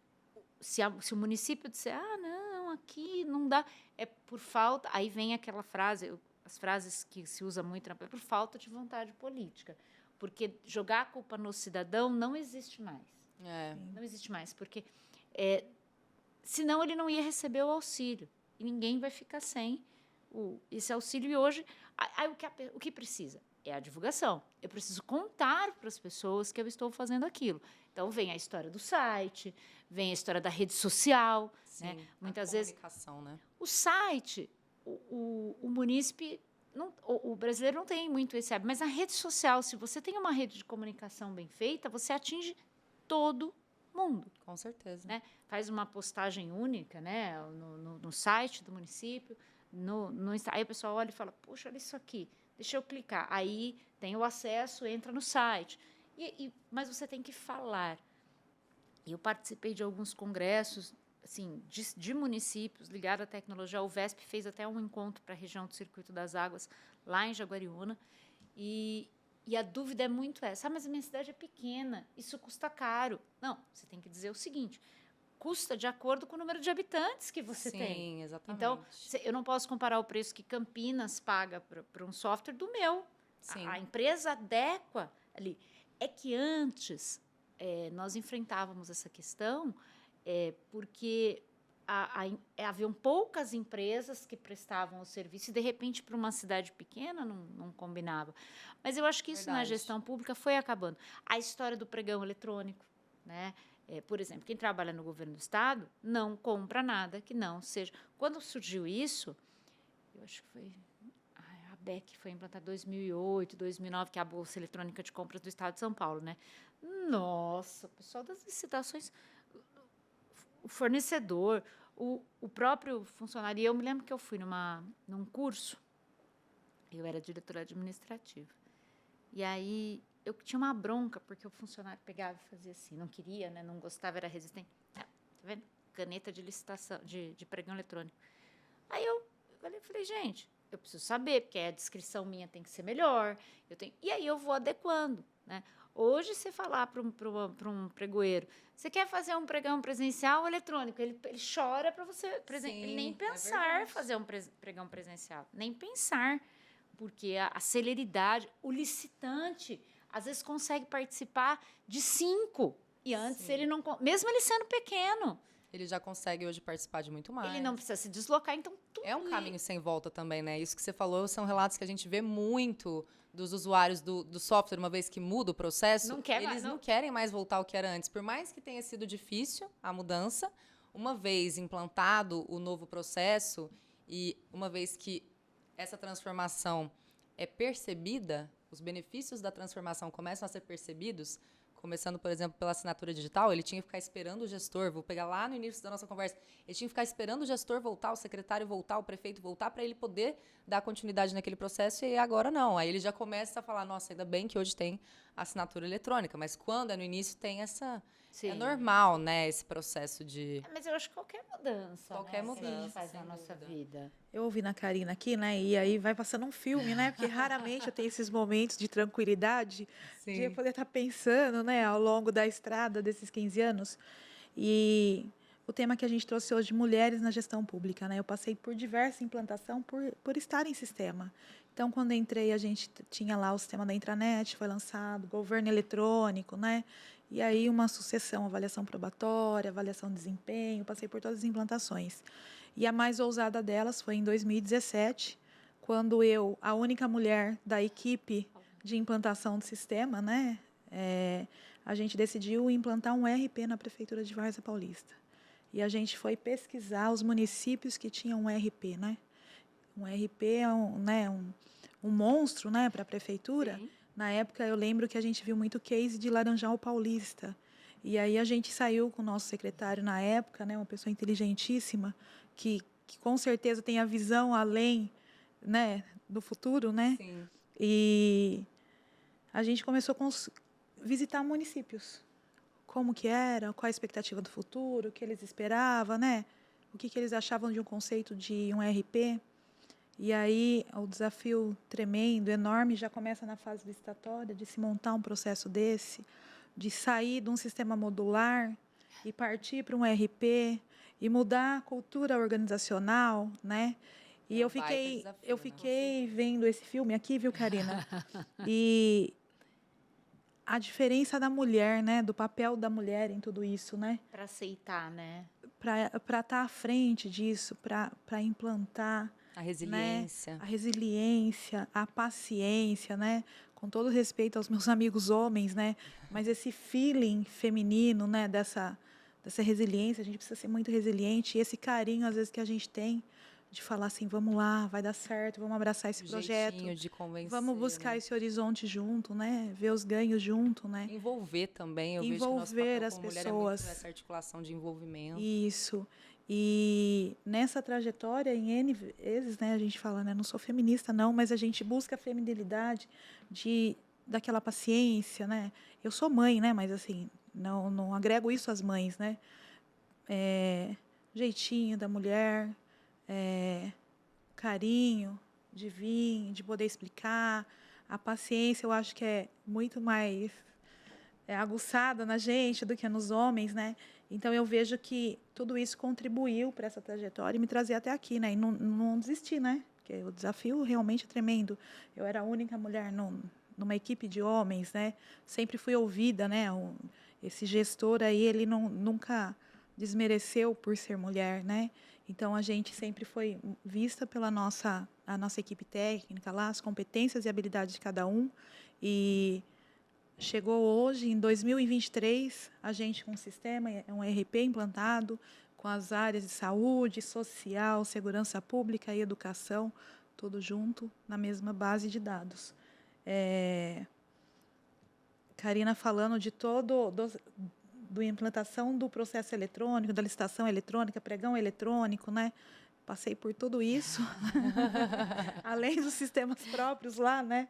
se o município disser, não, aqui não dá, é por falta, aí vem aquela frase, as frases que se usa muito, é por falta de vontade política. Porque jogar a culpa no cidadão não existe mais. Não existe mais, porque senão ele não ia receber o auxílio. E ninguém vai ficar sem esse auxílio. E hoje, o que precisa? É a divulgação. Eu preciso contar para as pessoas que eu estou fazendo aquilo. Então, vem a história do site, vem a história da rede social. Sim, né? Muitas vezes, né? o site, o munícipe, o brasileiro não tem muito esse hábito, mas a rede social, se você tem uma rede de comunicação bem feita, você atinge todo mundo. Com certeza. Né? Faz uma postagem única, né? no site do município, aí o pessoal olha e fala, poxa, olha isso aqui, deixa eu clicar. Aí tem o acesso, entra no site. Mas você tem que falar. Eu participei de alguns congressos assim, de municípios ligados à tecnologia. O VESP fez até um encontro para a região do Circuito das Águas, lá em Jaguariúna. E a dúvida é muito essa. Mas a minha cidade é pequena, isso custa caro. Não, você tem que dizer o seguinte, custa de acordo com o número de habitantes que você tem. Sim, exatamente. Então, eu não posso comparar o preço que Campinas paga para um software do meu. Sim. A empresa adequa ali. É que antes nós enfrentávamos essa questão porque haviam poucas empresas que prestavam o serviço e, de repente, para uma cidade pequena não combinava. Mas eu acho que isso na gestão pública foi acabando. A história do pregão eletrônico, né? Por exemplo, quem trabalha no governo do estado não compra nada que não seja... Quando surgiu isso, eu acho que foi... A BEC foi implantada em 2008, 2009, que é a Bolsa Eletrônica de Compras do Estado de São Paulo, né? Nossa, o pessoal das licitações, o fornecedor, o próprio funcionário. Eu me lembro que eu fui num curso, eu era diretora administrativa, e aí eu tinha uma bronca, porque o funcionário pegava e fazia assim, não queria, né, não gostava, era resistente. Tá vendo? Caneta de licitação, de pregão eletrônico. Aí eu falei, gente, eu preciso saber, porque a descrição minha tem que ser melhor. E aí eu vou adequando. Né? Hoje, você falar para um pregoeiro, você quer fazer um pregão presencial ou eletrônico? Ele chora para você ele nem pensar fazer um pregão presencial. Nem pensar, porque a celeridade, o licitante, às vezes consegue participar de 5. E antes ele não... Mesmo ele sendo pequeno. Ele já consegue hoje participar de muito mais. Ele não precisa se deslocar, então tudo... É um caminho sem volta também, né? Isso que você falou são relatos que a gente vê muito dos usuários do software, uma vez que muda o processo, eles não querem mais voltar ao que era antes. Por mais que tenha sido difícil a mudança, uma vez implantado o novo processo e uma vez que essa transformação é percebida, os benefícios da transformação começam a ser percebidos, começando, por exemplo, pela assinatura digital, ele tinha que ficar esperando o gestor, vou pegar lá no início da nossa conversa, ele tinha que ficar esperando o gestor voltar, o secretário voltar, o prefeito voltar, para ele poder dar continuidade naquele processo, e agora não. Aí ele já começa a falar, nossa, ainda bem que hoje tem assinatura eletrônica, mas quando é no início tem essa... Sim. É normal, né, esse processo de... Mas eu acho que qualquer mudança, qualquer mudança que a gente faz na nossa vida. Eu ouvi na Karina aqui, né, e aí vai passando um filme, né, porque raramente eu tenho esses momentos de tranquilidade, Sim. de poder estar pensando, né, ao longo da estrada desses 15 anos. E o tema que a gente trouxe hoje, mulheres na gestão pública, né, eu passei por diversa implantação por estar em sistema. Então, quando entrei, a gente tinha lá o sistema da intranet, foi lançado, governo eletrônico, né? E aí uma sucessão, avaliação probatória, avaliação de desempenho, passei por todas as implantações. E a mais ousada delas foi em 2017, quando eu, a única mulher da equipe de implantação do sistema, né, a gente decidiu implantar um RP na Prefeitura de Várzea Paulista. E a gente foi pesquisar os municípios que tinham um RP, né? Um RP é um monstro, né, para a prefeitura. Sim. Na época, eu lembro que a gente viu muito case de Laranjal Paulista. E aí a gente saiu com o nosso secretário na época, né, uma pessoa inteligentíssima, que com certeza tem a visão além, né, do futuro, né? Sim. E a gente começou a visitar municípios. Como que era, qual a expectativa do futuro, o que eles esperavam, né? O que eles achavam de um conceito de um RP. E aí o desafio tremendo, enorme, já começa na fase licitatória, de se montar um processo desse, de sair de um sistema modular e partir para um RP e mudar a cultura organizacional, né? E É um eu baita fiquei, desafio, eu né? fiquei vendo esse filme aqui, viu, Karina? E a diferença da mulher, né? Do papel da mulher em tudo isso, né? Para aceitar, né? Para estar à frente disso, para implantar, A né? resiliência. A resiliência, a paciência, né? Com todo respeito aos meus amigos homens, né? Mas esse feeling feminino, né? Dessa resiliência, a gente precisa ser muito resiliente. E esse carinho, às vezes, que a gente tem de falar assim, vamos lá, vai dar certo, vamos abraçar esse O projeto. jeitinho de convencer, Vamos buscar né? esse horizonte junto, né? Ver os ganhos junto, né? Envolver também. Eu vejo que o nosso Envolver papel as como mulher é muito pessoas. essa articulação de envolvimento. Isso. E nessa trajetória, em N vezes, né, a gente fala, né, não sou feminista, não, mas a gente busca a feminilidade daquela paciência, né? Eu sou mãe, né, mas assim, não agrego isso às mães, né? Jeitinho da mulher, carinho de vir, de poder explicar. A paciência, eu acho que é muito mais aguçada na gente do que nos homens, né? Então, eu vejo que tudo isso contribuiu para essa trajetória e me trazer até aqui, né? E não desistir, né? Porque o desafio realmente é tremendo. Eu era a única mulher numa equipe de homens, né? Sempre fui ouvida, né? Esse gestor aí, ele nunca desmereceu por ser mulher, né? Então, a gente sempre foi vista pela a nossa equipe técnica lá, as competências e habilidades de cada um. E chegou hoje, em 2023, a gente com um sistema, um RP implantado, com as áreas de saúde, social, segurança pública e educação, tudo junto na mesma base de dados. Karina falando de da implantação do processo eletrônico, da licitação eletrônica, pregão eletrônico, né? Passei por tudo isso, além dos sistemas próprios lá, né?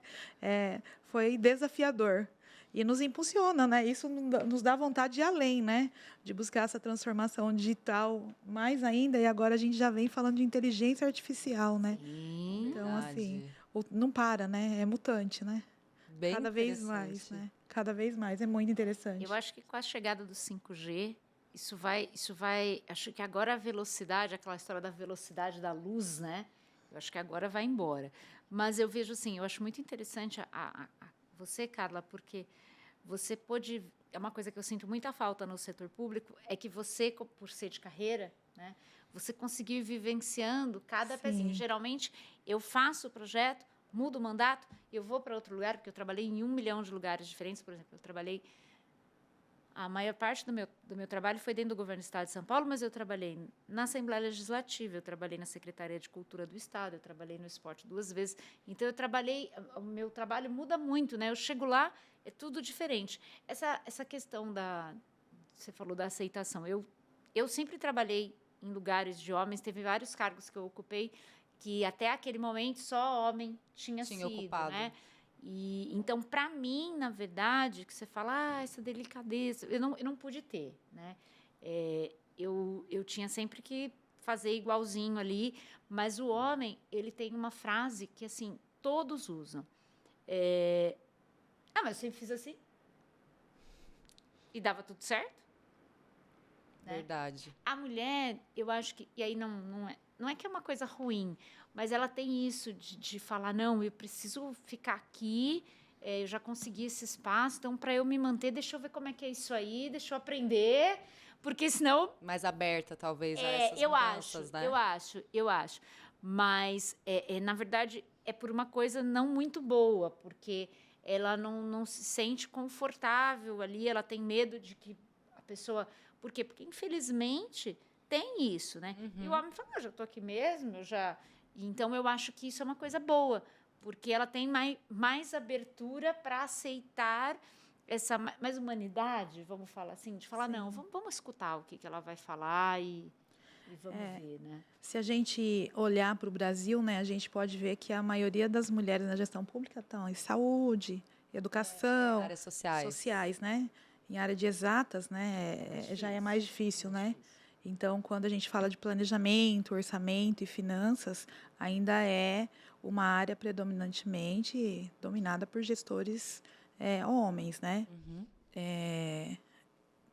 Foi desafiador. E nos impulsiona, né? Isso nos dá vontade de ir além, né? De buscar essa transformação digital mais ainda. E agora a gente já vem falando de inteligência artificial, né? Sim. Então, assim, Verdade. não para, né? É mutante, né? Bem Cada vez mais, interessante. né? Cada vez mais. É muito interessante. Eu acho que com a chegada do 5G, isso vai. Acho que agora a velocidade, aquela história da velocidade da luz, né? Eu acho que agora vai embora. Mas eu vejo assim, eu acho muito interessante você, Carla, porque você pôde. É uma coisa que eu sinto muita falta no setor público, é que você, por ser de carreira, né? Você conseguiu ir vivenciando cada pezinho. Geralmente, eu faço o projeto, mudo o mandato, eu vou para outro lugar, porque eu trabalhei em 1 milhão de lugares diferentes. Por exemplo, eu trabalhei... A maior parte do meu trabalho foi dentro do governo do Estado de São Paulo, mas eu trabalhei na Assembleia Legislativa, eu trabalhei na Secretaria de Cultura do Estado, eu trabalhei no esporte 2 vezes. Então, o meu trabalho muda muito, né? Eu chego lá, é tudo diferente. Essa questão você falou da aceitação. Eu sempre trabalhei em lugares de homens, teve vários cargos que eu ocupei, que até aquele momento só homem tinha sido, ocupado. né? E então, para mim, na verdade, que você fala, essa delicadeza, eu não pude ter, né? Eu tinha sempre que fazer igualzinho ali, mas o homem, ele tem uma frase que, assim, todos usam. Mas eu sempre fiz assim. E dava tudo certo. Né? Verdade. A mulher, eu acho que... E aí não é que é uma coisa ruim, mas ela tem isso de falar, não, eu preciso ficar aqui, eu já consegui esse espaço, então, para eu me manter, deixa eu ver como é que é isso aí, deixa eu aprender, porque senão... Mais aberta, talvez, a essas mudanças, né? Eu acho. Mas, na verdade, é por uma coisa não muito boa, porque ela não se sente confortável ali, ela tem medo de que a pessoa... Por quê? Porque, infelizmente, tem isso, né? E o homem fala, já estou aqui mesmo, eu já... Então, eu acho que isso é uma coisa boa, porque ela tem mais abertura para aceitar essa mais humanidade, vamos falar assim, de falar, não, vamos escutar o que ela vai falar e vamos ver, né? Se a gente olhar para o Brasil, né, a gente pode ver que a maioria das mulheres na gestão pública estão em saúde, educação, áreas sociais. né? Em área de exatas, né, já é mais difícil, né? Então, quando a gente fala de planejamento, orçamento e finanças, ainda é uma área predominantemente dominada por gestores homens, né?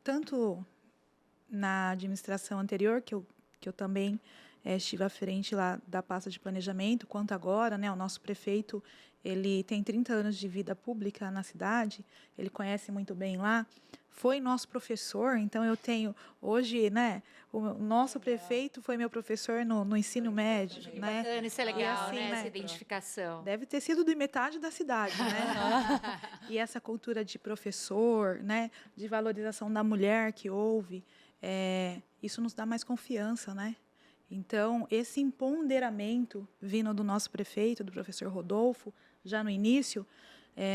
Tanto na administração anterior, que eu também estive à frente lá da pasta de planejamento, quanto agora, né? O nosso prefeito, ele tem 30 anos de vida pública na cidade, ele conhece muito bem lá, foi nosso professor, então eu tenho hoje, né? O nosso prefeito foi meu professor no ensino médio, né? Bacana, isso é legal, assim, né? né? Essa identificação. Deve ter sido de metade da cidade, né? E essa cultura de professor, né? De valorização da mulher que houve, isso nos dá mais confiança, né? Então, esse empoderamento vindo do nosso prefeito, do professor Rodolfo, já no início,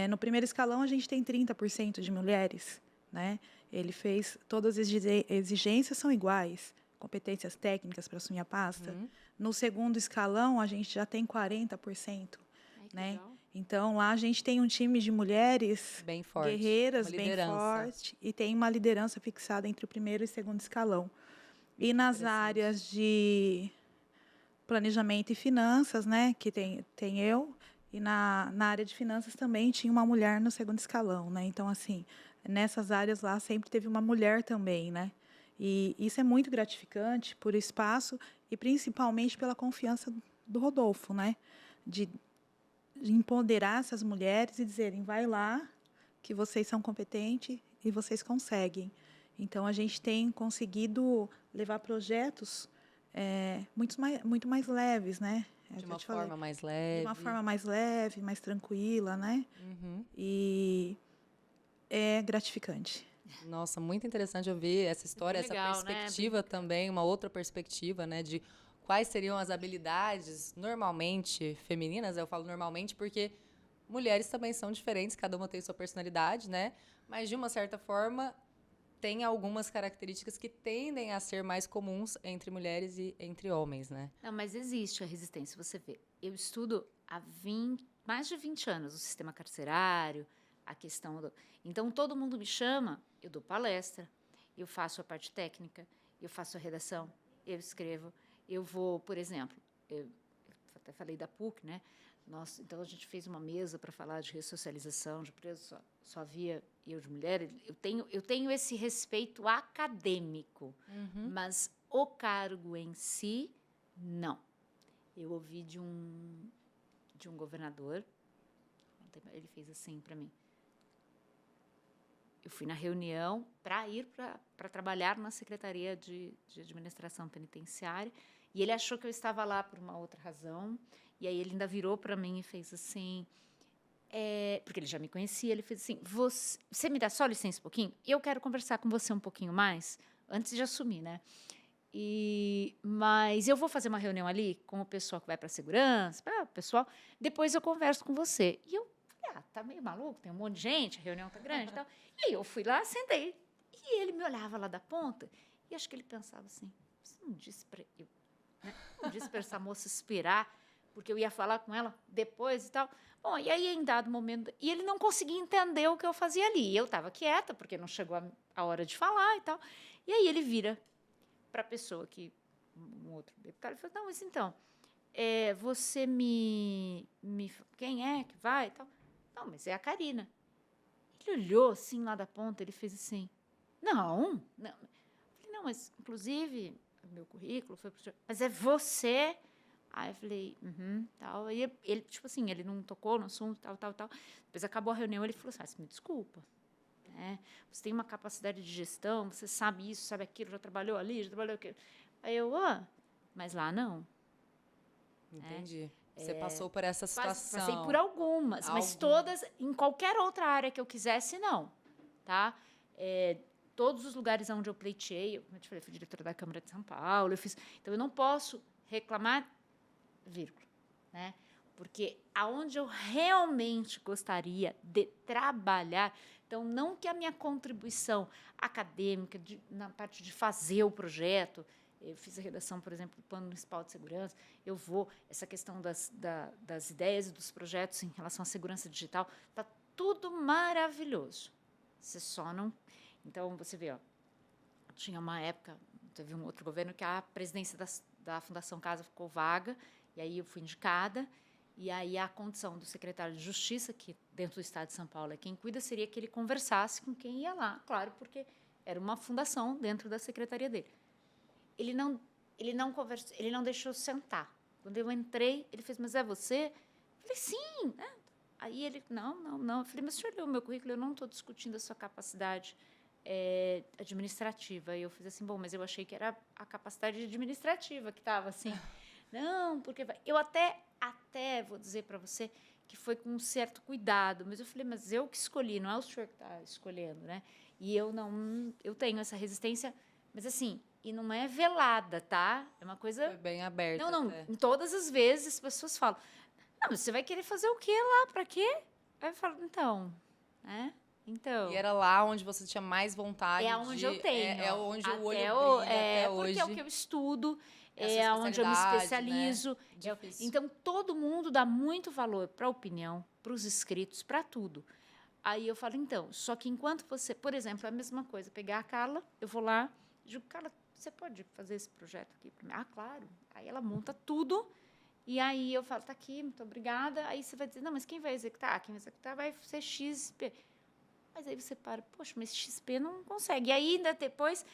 no primeiro escalão a gente tem 30% de mulheres, né? Ele fez, todas as exigências são iguais, competências técnicas para assumir a pasta. No segundo escalão, a gente já tem 40%, né? Então, lá a gente tem um time de mulheres bem forte, guerreiras, bem forte, e tem uma liderança fixada entre o primeiro e o segundo escalão. E nas áreas de planejamento e finanças, né, que tem eu, e na área de finanças também tinha uma mulher no segundo escalão, né? Então, assim, nessas áreas lá sempre teve uma mulher também, né? E isso é muito gratificante por espaço e principalmente pela confiança do Rodolfo, né? De empoderar essas mulheres e dizerem, vai lá, que vocês são competentes e vocês conseguem. Então, a gente tem conseguido levar projetos muito mais leves, né? De uma forma mais leve. De uma forma mais leve, mais tranquila, né? E é gratificante. Nossa, muito interessante ouvir essa história, legal, essa perspectiva, né? Também, uma outra perspectiva, né? De quais seriam as habilidades normalmente femininas. Eu falo normalmente porque mulheres também são diferentes, cada uma tem sua personalidade, né? Mas, de uma certa forma, tem algumas características que tendem a ser mais comuns entre mulheres e entre homens, né? Não, mas existe a resistência, você vê. Eu estudo há mais de 20 anos o sistema carcerário, a questão do... Então, todo mundo me chama, eu dou palestra, eu faço a parte técnica, eu faço a redação, eu escrevo, eu vou, por exemplo, eu até falei da PUC, né? Então, a gente fez uma mesa para falar de ressocialização de presos, só havia eu de mulher. Eu tenho esse respeito acadêmico, mas o cargo em si, não. Eu ouvi de um governador, ele fez assim para mim. Eu fui na reunião para ir para trabalhar na Secretaria de Administração Penitenciária e ele achou que eu estava lá por uma outra razão. E aí ele ainda virou para mim e fez assim, porque ele já me conhecia, ele fez assim, você me dá só licença um pouquinho? Eu quero conversar com você um pouquinho mais, antes de assumir, né? Mas eu vou fazer uma reunião ali com o pessoal que vai para a segurança, o pessoal, depois eu converso com você. E eu falei, tá meio maluco, tem um monte de gente, a reunião tá grande e tal. E aí eu fui lá, sentei, e ele me olhava lá da ponta, e acho que ele pensava assim, você não disse para essa moça esperar, porque eu ia falar com ela depois e tal. Bom, e aí, em dado momento... E ele não conseguia entender o que eu fazia ali. Eu estava quieta, porque não chegou a hora de falar e tal. E aí ele vira para a pessoa um outro deputado, e fala, não, mas então, você quem é que vai e tal? Não, mas é a Karina. Ele olhou assim lá da ponta, ele fez assim, não. Eu falei, não, mas, inclusive, meu currículo foi... Mas é você... Aí eu falei, tal. Aí ele, tipo assim, ele não tocou no assunto, tal. Depois acabou a reunião, ele falou assim, me desculpa, né? Você tem uma capacidade de gestão, você sabe isso, sabe aquilo, já trabalhou ali, já trabalhou aquilo. Aí eu, mas lá não. Entendi. Você passou por essa situação. Passei por algumas, mas todas, em qualquer outra área que eu quisesse, não. Tá? Todos os lugares onde eu pleiteei, como eu te falei, fui diretora da Câmara de São Paulo, então eu não posso reclamar, vírgula, né? Porque aonde eu realmente gostaria de trabalhar, então não que a minha contribuição acadêmica, na parte de fazer o projeto, eu fiz a redação, por exemplo, do Plano Municipal de Segurança, essa questão das ideias e dos projetos em relação à segurança digital, está tudo maravilhoso. Você só não... Então, você vê, tinha uma época, teve um outro governo que a presidência da Fundação Casa ficou vaga, e aí eu fui indicada, e aí a condição do secretário de Justiça, que dentro do Estado de São Paulo é quem cuida, seria que ele conversasse com quem ia lá, claro, porque era uma fundação dentro da secretaria dele. Ele não conversou, ele não deixou sentar. Quando eu entrei, ele fez, mas é você? Eu falei, sim. Aí ele, não. Eu falei, mas o senhor leu o meu currículo? Eu não estou discutindo a sua capacidade administrativa. E eu fiz assim, bom, mas eu achei que era a capacidade administrativa que estava assim. Não, porque... Eu até vou dizer para você que foi com um certo cuidado, mas eu falei, mas eu que escolhi, não é o senhor que está escolhendo, né? E eu tenho essa resistência, mas assim, e não é velada, tá? É uma coisa... Foi bem aberta. Não, até. em todas as vezes as pessoas falam, não, mas você vai querer fazer o quê lá? Para quê? Aí eu falo, então, né? Então, E era lá onde você tinha mais vontade é onde eu tenho. É onde o olho brilha até até porque hoje. é o que eu estudo, É a sua onde eu me especialidade, especializo. né? Difícil. Então, todo mundo dá muito valor para a opinião, para os escritos, para tudo. Aí eu falo, então, só que enquanto você... Por exemplo, é a mesma coisa. Pegar a Carla, eu vou lá, digo, Carla, você pode fazer esse projeto aqui para mim? Ah, claro. Aí ela monta tudo. E aí eu falo, tá aqui, muito obrigada. Aí você vai dizer, não, mas quem vai executar? Quem vai executar vai ser XP. Mas aí você para, poxa, mas XP não consegue. E aí, ainda depois,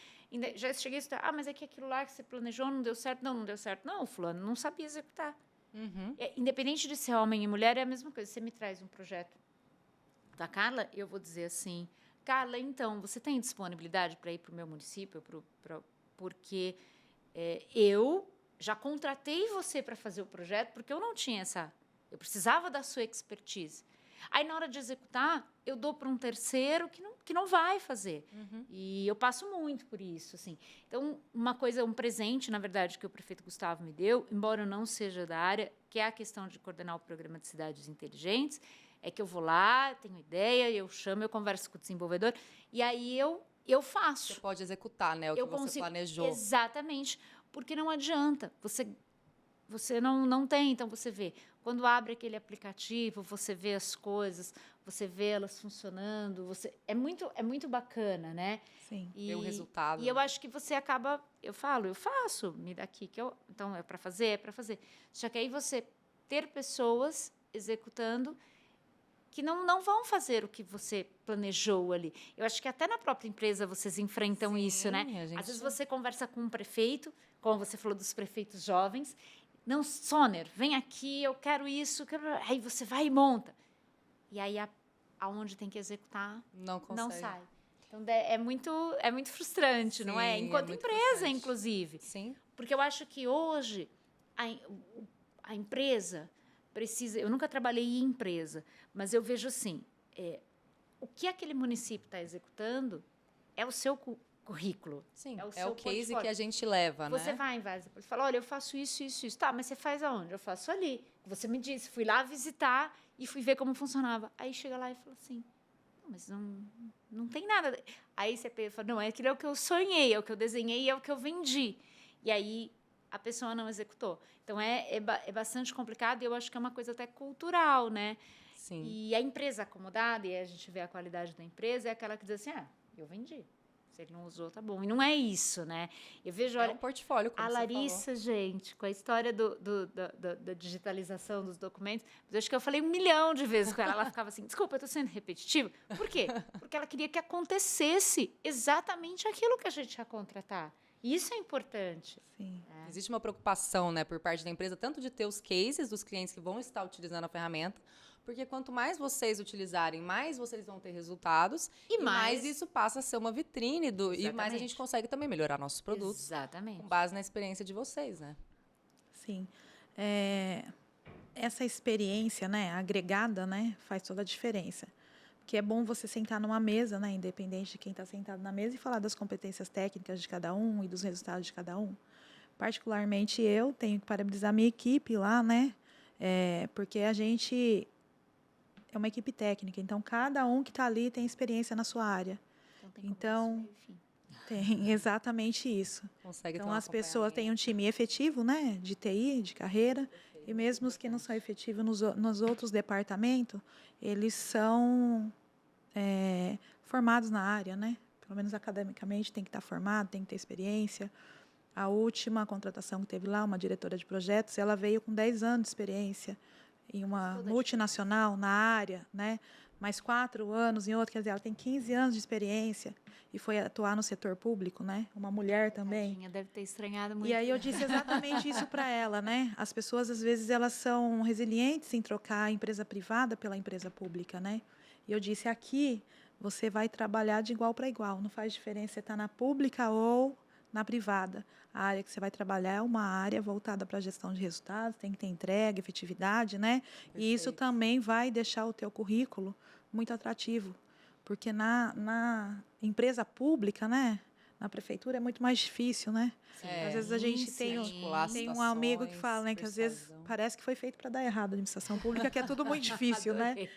já cheguei a estudar, mas é que aquilo lá que você planejou não deu certo. Não deu certo. Não, o fulano não sabia executar. Uhum. Independente de ser homem e mulher, é a mesma coisa. Você me traz um projeto da Carla, eu vou dizer assim, Carla, então, você tem disponibilidade para ir para o meu município? Porque eu já contratei você para fazer o projeto, porque eu não tinha eu precisava da sua expertise. Aí, na hora de executar, eu dou para um terceiro que não vai fazer. Uhum. E eu passo muito por isso, assim. Então, um presente, na verdade, que o prefeito Gustavo me deu, embora eu não seja da área, que é a questão de coordenar o programa de cidades inteligentes, é que eu vou lá, tenho ideia, eu chamo, eu converso com o desenvolvedor, e aí eu faço. Você pode executar, né, o que você planejou. Exatamente, porque não adianta. Você não tem, então você vê. Quando abre aquele aplicativo, você vê as coisas, você vê elas funcionando, é muito bacana, né? Sim. Ver o resultado. E eu acho que você acaba, eu faço, me dá aqui, então é para fazer. Só que aí você ter pessoas executando que não vão fazer o que você planejou ali. Eu acho que até na própria empresa vocês enfrentam isso, né? Às vezes você conversa com um prefeito, como você falou dos prefeitos jovens, não, Soner, vem aqui, eu quero isso, aí você vai e monta. E aí, aonde tem que executar, não sai. Então, é muito frustrante, não é? Enquanto empresa, inclusive. Sim. Porque eu acho que hoje a empresa precisa... Eu nunca trabalhei em empresa, mas eu vejo assim, o que aquele município está executando é o seu currículo. Sim, é o case portfólio. Que a gente leva, você né? Vai em várias... Você fala, olha, eu faço isso. Tá, mas você faz aonde? Eu faço ali. Você me disse, fui lá visitar e fui ver como funcionava. Aí chega lá e fala assim, mas não tem nada. Aí você fala, não, aquilo é o que eu sonhei, é o que eu desenhei, é o que eu vendi. E aí a pessoa não executou. Então, é bastante complicado e eu acho que é uma coisa até cultural, né? Sim. E a empresa acomodada, e a gente vê a qualidade da empresa, é aquela que diz assim, eu vendi. Se ele não usou, tá bom. E não é isso, né? Eu vejo, olha, um portfólio, como a Larissa, você falou. Gente, com a história da digitalização dos documentos, eu acho que eu falei 1 milhão de vezes com ela. Ela ficava assim, desculpa, eu tô sendo repetitiva. Por quê? Porque ela queria que acontecesse exatamente aquilo que a gente ia contratar. Isso é importante. Sim. Existe uma preocupação, né, por parte da empresa, tanto de ter os cases dos clientes que vão estar utilizando a ferramenta, porque quanto mais vocês utilizarem, mais vocês vão ter resultados e mais isso passa a ser uma vitrine e mais a gente consegue também melhorar nossos produtos. Exatamente. Com base na experiência de vocês, né? Sim. É essa experiência, né, agregada, né, faz toda a diferença. Porque é bom você sentar numa mesa, né, independente de quem está sentado na mesa, e falar das competências técnicas de cada um e dos resultados de cada um. Particularmente eu tenho que parabenizar a minha equipe lá, né, porque a gente é uma equipe técnica, então cada um que está ali tem experiência na sua área. Então, Tem exatamente isso. Consegue ter Então, um as pessoas têm um acompanhamento. time efetivo, né, de TI, de carreira, Perfeito, e mesmo os que não são importante. efetivos nos outros departamentos, eles são formados na área, né? Pelo menos academicamente tem que estar formado, tem que ter experiência. A última contratação que teve lá, uma diretora de projetos, ela veio com 10 anos de experiência em uma toda a multinacional na área, né? Mais 4 anos em outra, quer dizer, ela tem 15 anos de experiência e foi atuar no setor público, né? Uma mulher também. Tadinha, deve ter estranhado muito. E aí eu disse exatamente isso para ela, né? As pessoas às vezes elas são resilientes em trocar a empresa privada pela empresa pública, né? E eu disse aqui você vai trabalhar de igual para igual, não faz diferença você estar na pública ou na privada. A área que você vai trabalhar é uma área voltada para a gestão de resultados, tem que ter entrega, efetividade, né? E isso Perfeito. também vai deixar o teu currículo muito atrativo, porque na empresa pública, né? Na prefeitura é muito mais difícil, né? Às vezes a gente tem um amigo que fala, né, que às vezes parece que foi feito para dar errado a administração pública, que é tudo muito difícil, né?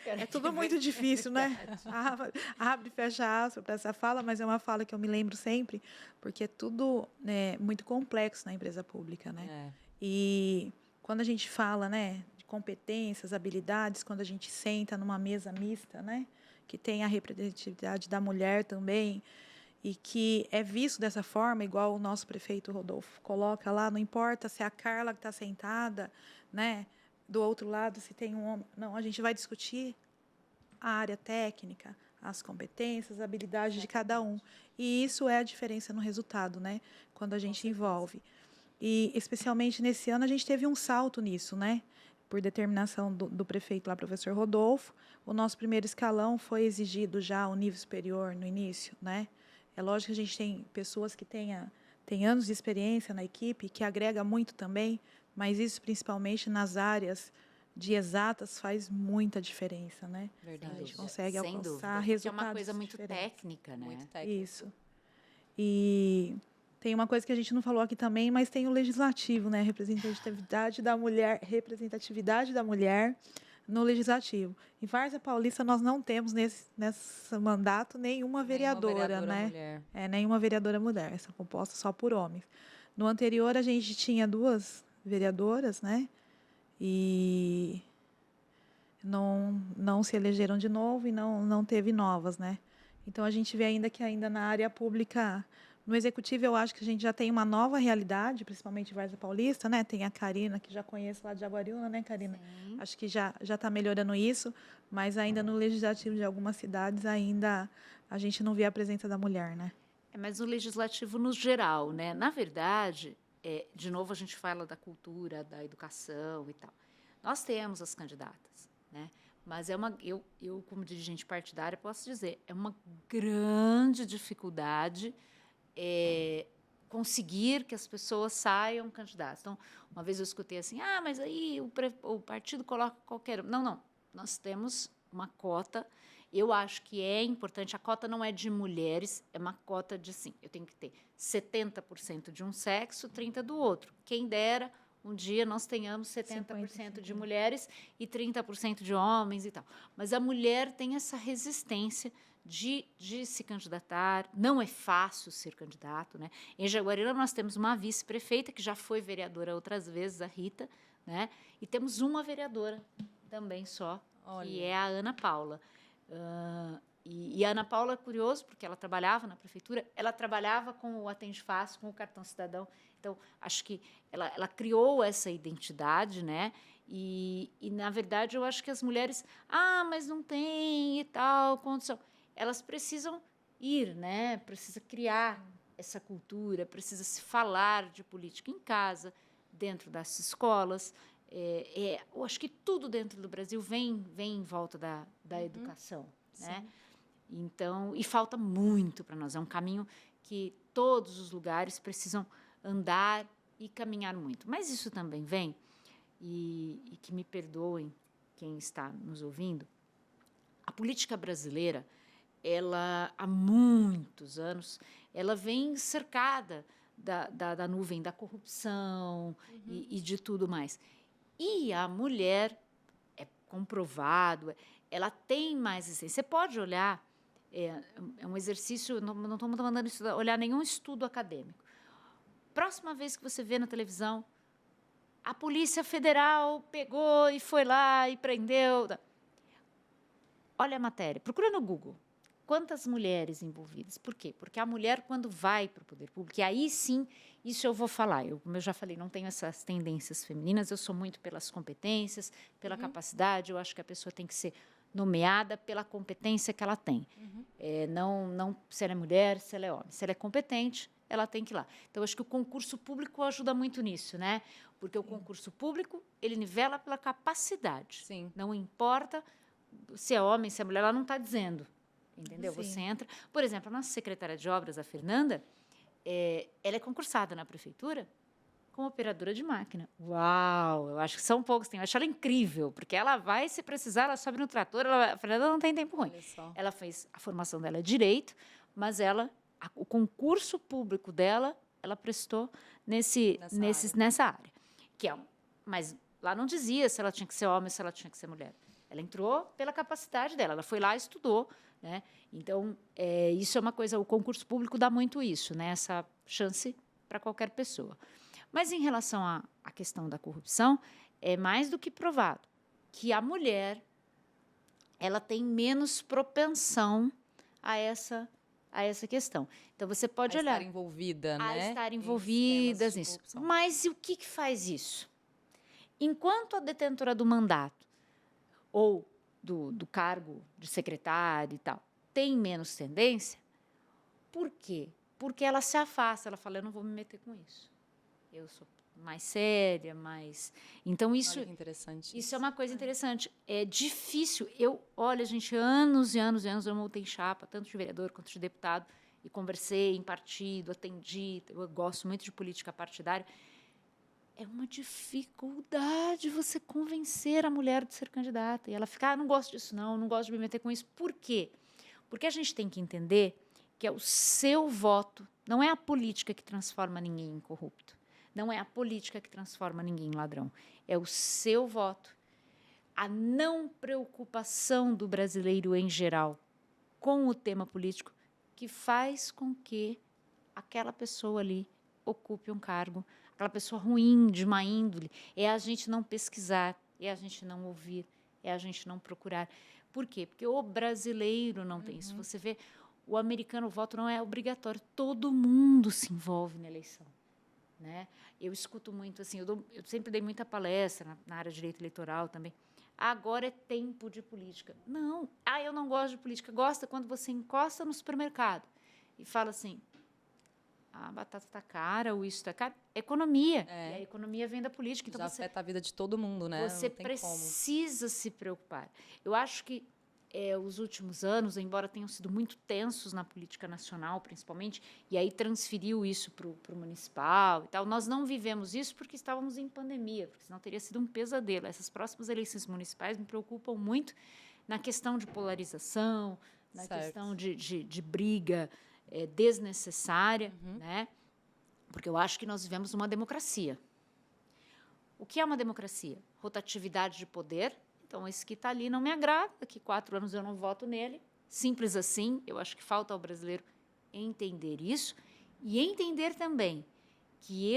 É tudo muito difícil, né? Abre e fecha aspas para essa fala, mas é uma fala que eu me lembro sempre, porque é tudo muito complexo na empresa pública, né? E quando a gente fala, né, de competências, habilidades, quando a gente senta numa mesa mista, né, que tem a representatividade da mulher também, e que é visto dessa forma, igual o nosso prefeito Rodolfo coloca lá, não importa se é a Carla que está sentada, né, do outro lado, se tem um homem. Não, a gente vai discutir a área técnica, as competências, as habilidades de cada um. E isso é a diferença no resultado, né, quando a gente envolve. E, especialmente nesse ano, a gente teve um salto nisso, né? Por determinação do prefeito lá, professor Rodolfo. O nosso primeiro escalão foi exigido já o nível superior no início, né? É lógico que a gente tem pessoas que têm anos de experiência na equipe, que agrega muito também, mas isso principalmente nas áreas de exatas faz muita diferença, né? Verdade. A gente consegue Sem alcançar dúvida, porque resultados é uma coisa muito diferentes. técnica, né? Muito técnico. Isso. E tem uma coisa que a gente não falou aqui também, mas tem o legislativo, né? Representatividade da mulher no legislativo. Em Várzea Paulista nós não temos nesse mandato nenhuma vereadora, né? Mulher. Nenhuma vereadora mulher, essa é composta só por homens. No anterior a gente tinha 2 vereadoras, né? E não se elegeram de novo e não teve novas, né? Então a gente vê ainda na área pública, no executivo eu acho que a gente já tem uma nova realidade, principalmente em Várzea Paulista, né? Tem a Karina, que já conheço lá de Jaguariúna, né, Karina? Sim. Acho que já está melhorando isso, mas ainda no legislativo de algumas cidades ainda a gente não vê a presença da mulher, né? Mas o legislativo no geral, né? Na verdade, de novo a gente fala da cultura, da educação e tal. Nós temos as candidatas, né? Mas eu como dirigente partidária posso dizer, é uma grande dificuldade conseguir que as pessoas saiam candidatas. Então, uma vez eu escutei assim, mas aí o partido coloca qualquer um. Não, nós temos uma cota. Eu acho que é importante, a cota não é de mulheres, é uma cota de, sim, eu tenho que ter 70% de um sexo, 30% do outro. Quem dera, um dia nós tenhamos 70% de mulheres e 30% de homens e tal. Mas a mulher tem essa resistência de se candidatar, não é fácil ser candidato, né? Em Jaguariúna nós temos uma vice-prefeita que já foi vereadora outras vezes, a Rita, né? E temos uma vereadora também só, que é a Ana Paula. E a Ana Paula é curioso, porque ela trabalhava na prefeitura, ela trabalhava com o Atende Fácil, com o Cartão Cidadão. Então, acho que ela criou essa identidade, né? E, na verdade, eu acho que as mulheres... mas não tem e tal, condição. Elas precisam ir, né? Precisa criar essa cultura, precisa se falar de política em casa, dentro das escolas. Eu acho que tudo dentro do Brasil vem em volta da educação, né? Então, e falta muito para nós. É um caminho que todos os lugares precisam andar e caminhar muito. Mas isso também vem, e que me perdoem quem está nos ouvindo, a política brasileira, ela, há muitos anos, ela vem cercada da nuvem da corrupção e de tudo mais. E a mulher, é comprovado, ela tem mais essência. Você pode olhar, é um exercício, não estou mandando olhar nenhum estudo acadêmico. Próxima vez que você vê na televisão, a Polícia Federal pegou e foi lá e prendeu. Olha a matéria, procura no Google. Quantas mulheres envolvidas? Por quê? Porque a mulher, quando vai para o poder público, e aí sim, isso eu vou falar. Como eu já falei, não tenho essas tendências femininas, eu sou muito pelas competências, pela capacidade, eu acho que a pessoa tem que ser nomeada pela competência que ela tem. Não se ela é mulher, se ela é homem. Se ela é competente, ela tem que ir lá. Então, eu acho que o concurso público ajuda muito nisso, né? Porque o concurso público, ele nivela pela capacidade. Sim. Não importa se é homem, se é mulher, ela não está dizendo. Entendeu? Sim. Você entra... Por exemplo, a nossa secretária de obras, a Fernanda, ela é concursada na prefeitura como operadora de máquina. Uau! Eu acho que são poucos. Eu acho ela incrível, porque ela vai, se precisar, ela sobe no trator. A Fernanda não tem tempo ruim. Ela fez... A formação dela é direito, mas o concurso público dela, ela prestou nessa área. Mas lá não dizia se ela tinha que ser homem ou se ela tinha que ser mulher. Ela entrou pela capacidade dela, ela foi lá e estudou, né? Então, isso é uma coisa, o concurso público dá muito isso, né? Essa chance para qualquer pessoa. Mas, em relação à questão da corrupção, é mais do que provado que a mulher ela tem menos propensão a essa questão. Então, você pode olhar... Estar envolvida, né? A estar envolvidas nisso. Mas e o que faz isso? Enquanto a detentora do mandato ou do cargo de secretária e tal, tem menos tendência, por quê? Porque ela se afasta, ela fala, eu não vou me meter com isso. Eu sou mais séria, mais... Então, isso é uma coisa interessante. É difícil. Olha, gente, anos e anos e anos eu montei chapa, tanto de vereador quanto de deputado, e conversei em partido, atendi, eu gosto muito de política partidária. É uma dificuldade você convencer a mulher de ser candidata. E ela fica, não gosto disso não gosto de me meter com isso. Por quê? Porque a gente tem que entender que é o seu voto, não é a política que transforma ninguém em corrupto. Não é a política que transforma ninguém em ladrão. É o seu voto. A não preocupação do brasileiro em geral com o tema político que faz com que aquela pessoa ali ocupe um cargo, aquela pessoa ruim, de má índole, é a gente não pesquisar, é a gente não ouvir, é a gente não procurar. Por quê? Porque o brasileiro não tem isso. Você vê, o americano, o voto não é obrigatório, todo mundo se envolve na eleição. Né? Eu escuto muito, assim, eu sempre dei muita palestra na área de direito eleitoral também. Agora é tempo de política. Não, eu não gosto de política. Gosta quando você encosta no supermercado e fala assim, a batata está cara, o isso está caro. Economia. E a economia vem da política. Então já afeta a vida de todo mundo, né? Você precisa se preocupar. Eu acho que os últimos anos, embora tenham sido muito tensos na política nacional, principalmente, e aí transferiu isso para o municipal e tal, nós não vivemos isso porque estávamos em pandemia, porque senão teria sido um pesadelo. Essas próximas eleições municipais me preocupam muito na questão de polarização, na questão de briga desnecessária, né? Porque eu acho que nós vivemos uma democracia. O que é uma democracia? Rotatividade de poder. Então, esse que está ali não me agrada, daqui 4 anos eu não voto nele. Simples assim. Eu acho que falta ao brasileiro entender isso e entender também que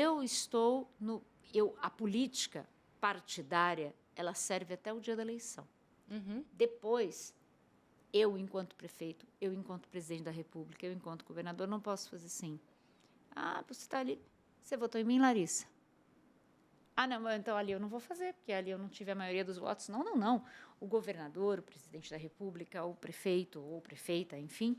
a política partidária, ela serve até o dia da eleição. Depois, eu, enquanto prefeito, eu, enquanto presidente da República, eu, enquanto governador, não posso fazer assim. Você está ali, você votou em mim, Larissa. Não, então ali eu não vou fazer, porque ali eu não tive a maioria dos votos. Não. O governador, o presidente da República, o prefeito ou prefeita, enfim,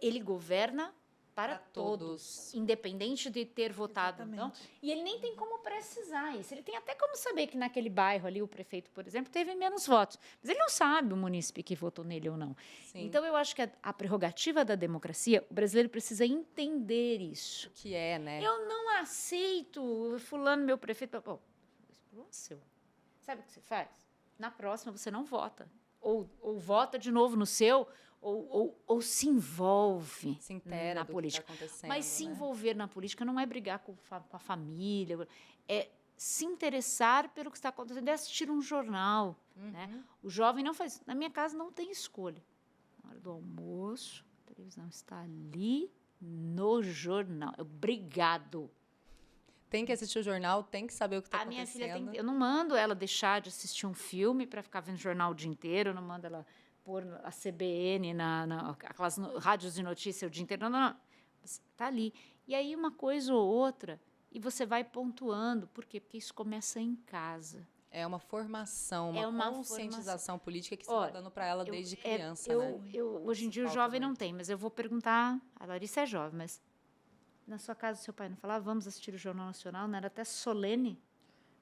ele governa para todos, independente de ter votado. Não. E ele nem tem como precisar isso. Ele tem até como saber que naquele bairro ali, o prefeito, por exemplo, teve menos votos. Mas ele não sabe o munícipe que votou nele ou não. Sim. Então, eu acho que a prerrogativa da democracia, o brasileiro precisa entender isso. Que é, né? Eu não aceito fulano, meu prefeito. Esse problema é seu. sabe o que você faz? Na próxima você não vota. Ou vota de novo no seu, ou se envolve Se inteira na do política. que está acontecendo, Mas se né? envolver na política não é brigar com a família, é se interessar pelo que está acontecendo, é assistir um jornal. Né? O jovem não faz. Na minha casa não tem escolha. Na hora do almoço, a televisão está ali no jornal. Obrigado. Tem que assistir o jornal, tem que saber o que está A minha filha acontecendo. eu não mando ela deixar de assistir um filme para ficar vendo jornal o dia inteiro, eu não mando ela pôr a CBN, aquelas rádios de notícia o dia inteiro. Não, não, não. Está ali. E aí uma coisa ou outra, e você vai pontuando. Por quê? Porque isso começa em casa. É uma formação, uma conscientização política que você está dando para ela desde criança, né? Hoje em dia o jovem não tem, mas eu vou perguntar, a Larissa é jovem, mas na sua casa seu pai não falava, vamos assistir o Jornal Nacional, não era até solene?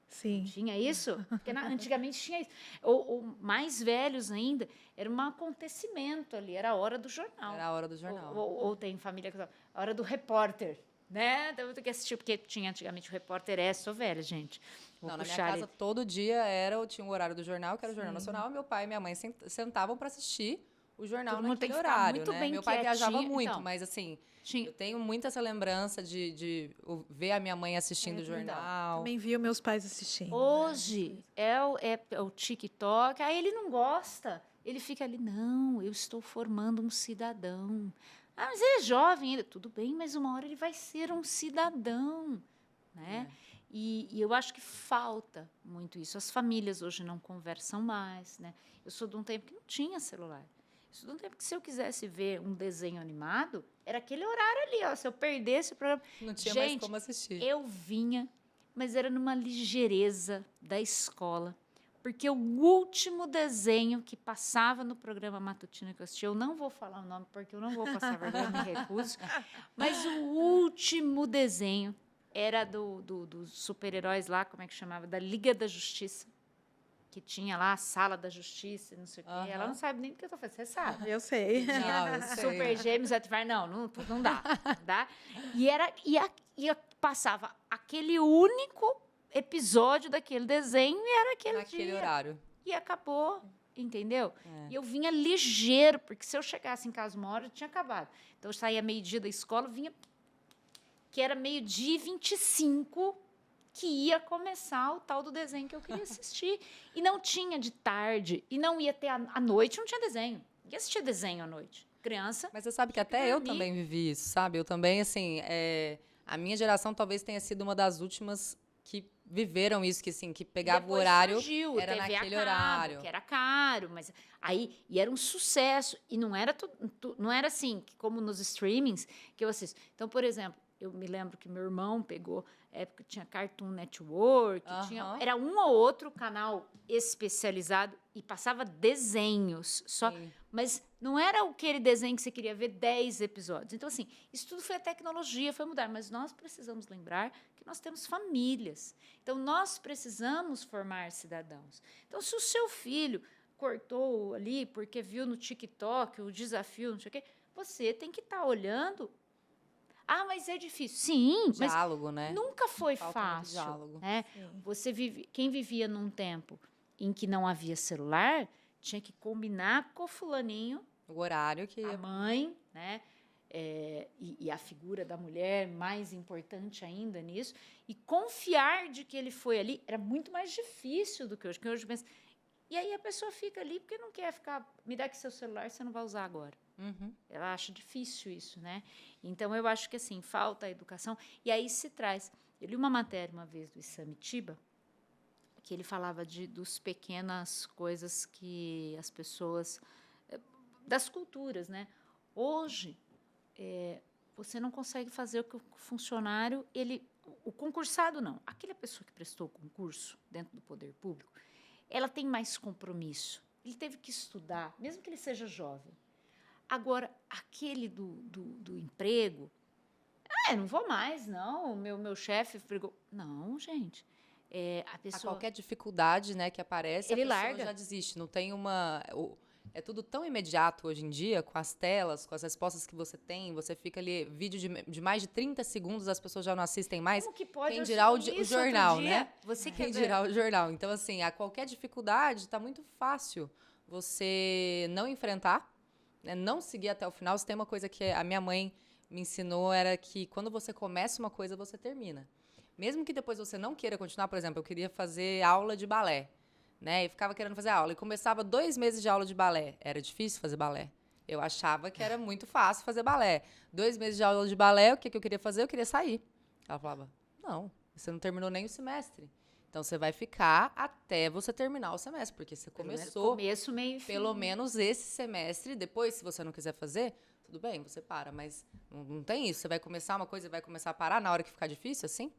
Sim. Tinha isso? Porque antigamente tinha isso. Ou mais velhos ainda, era um acontecimento ali, era a hora do jornal. Era a hora do jornal. Ou tem família que fala, a hora do repórter, né? Então eu tenho que assistir, porque tinha antigamente o repórter, sou velha, gente. Não, na minha casa todo dia tinha o horário do jornal, que era o Jornal Nacional, meu pai e minha mãe sentavam para assistir o jornal naquele horário, muito né? bem Meu pai viajava quietinho, muito, então. mas assim, eu tenho muito essa lembrança de ver a minha mãe assistindo o jornal. Também vi os meus pais assistindo. Hoje é o TikTok, aí ele não gosta, ele fica ali, não, eu estou formando um cidadão. Ah, mas ele é jovem ainda. Tudo bem, mas uma hora ele vai ser um cidadão, né? E eu acho que falta muito isso. As famílias hoje não conversam mais, né? Eu sou de um tempo que não tinha celular. Eu sou de um tempo que, se eu quisesse ver um desenho animado, era aquele horário ali, ó. Se eu perdesse o programa... Não tinha mais como assistir. Eu vinha, mas era numa ligeireza da escola. Porque o último desenho que passava no programa matutino que eu assisti, eu não vou falar o nome, porque eu não vou passar vergonha, eu me recuso, mas o último desenho era dos super-heróis lá, como é que chamava? Da Liga da Justiça, que tinha lá a Sala da Justiça, não sei o quê. Ela não sabe nem do que eu estou falando, você sabe? Eu sei. Não, eu sei. Super Gêmeos, não dá. E passava aquele único episódio daquele desenho e era aquele Naquele dia. horário. E acabou, entendeu? E eu vinha ligeiro, porque se eu chegasse em casa uma hora, eu tinha acabado. Então, eu saía meio-dia da escola, vinha... que era 12h25, que ia começar o tal do desenho que eu queria assistir. E não tinha de tarde, e não ia ter à noite, não tinha desenho. Ia assistir desenho à noite. Criança. Mas você sabe que até eu também vivi isso, sabe? Eu também, assim, a minha geração talvez tenha sido uma das últimas que viveram isso, que assim, que pegava o horário, surgiu, era TV naquele a cabo, horário. que era caro, mas aí e era um sucesso, e não era não era assim, como nos streamings que eu assisto. Então, por exemplo, eu me lembro que meu irmão pegou, época tinha Cartoon Network, era um ou outro canal especializado e passava desenhos só, mas não era aquele desenho que você queria ver 10 episódios. Então, assim, isso tudo foi a tecnologia, foi mudar, mas nós precisamos lembrar que nós temos famílias. Então, nós precisamos formar cidadãos. Então, se o seu filho cortou ali porque viu no TikTok o desafio, não sei o quê, você tem que estar olhando. Ah, mas é difícil. Sim, diálogo, mas né? nunca foi Falta fácil. diálogo. Né? Quem vivia num tempo em que não havia celular, tinha que combinar com o fulaninho, O horário que a mãe, né? E a figura da mulher, mais importante ainda nisso, e confiar de que ele foi ali era muito mais difícil do que hoje. Porque hoje pensa, e aí a pessoa fica ali porque não quer ficar, me dá aqui seu celular, você não vai usar agora. Ela acha difícil isso, né? Então, eu acho que, assim, falta a educação. E aí se traz... Eu li uma matéria uma vez do Isamitiba, que ele falava dos pequenas coisas que as pessoas... das culturas, né? Hoje, você não consegue fazer o que o funcionário... o concursado, não. Aquela pessoa que prestou o concurso dentro do poder público, ela tem mais compromisso. Ele teve que estudar, mesmo que ele seja jovem. Agora, aquele do emprego, não vou mais, não, o meu chefe brigou. Não, gente, a pessoa... A qualquer dificuldade, né, que aparece, ele a pessoa larga. já desiste. Não tem uma... é tudo tão imediato hoje em dia, com as telas, com as respostas que você fica ali, vídeo de mais de 30 segundos, as pessoas já não assistem mais. Como que pode Quem dirá o isso jornal, outro dia? né? Você Quem quer dirá ver? o jornal. Então, assim, a qualquer dificuldade, tá muito fácil você não enfrentar, né? Não seguir até o final. Se tem uma coisa que a minha mãe me ensinou, era que quando você começa uma coisa, você termina. Mesmo que depois você não queira continuar, por exemplo, eu queria fazer aula de balé, né? E ficava querendo fazer aula. E começava 2 meses de aula de balé. Era difícil fazer balé. Eu achava que era muito fácil fazer balé. 2 meses de aula de balé, o que eu queria fazer? Eu queria sair. Ela falava, não, você não terminou nem o semestre. Então, você vai ficar até você terminar o semestre, porque você começou Começo, meio e fim. pelo menos esse semestre. Depois, se você não quiser fazer, tudo bem, você para. Mas não tem isso. Você vai começar uma coisa e vai começar a parar na hora que ficar difícil, assim?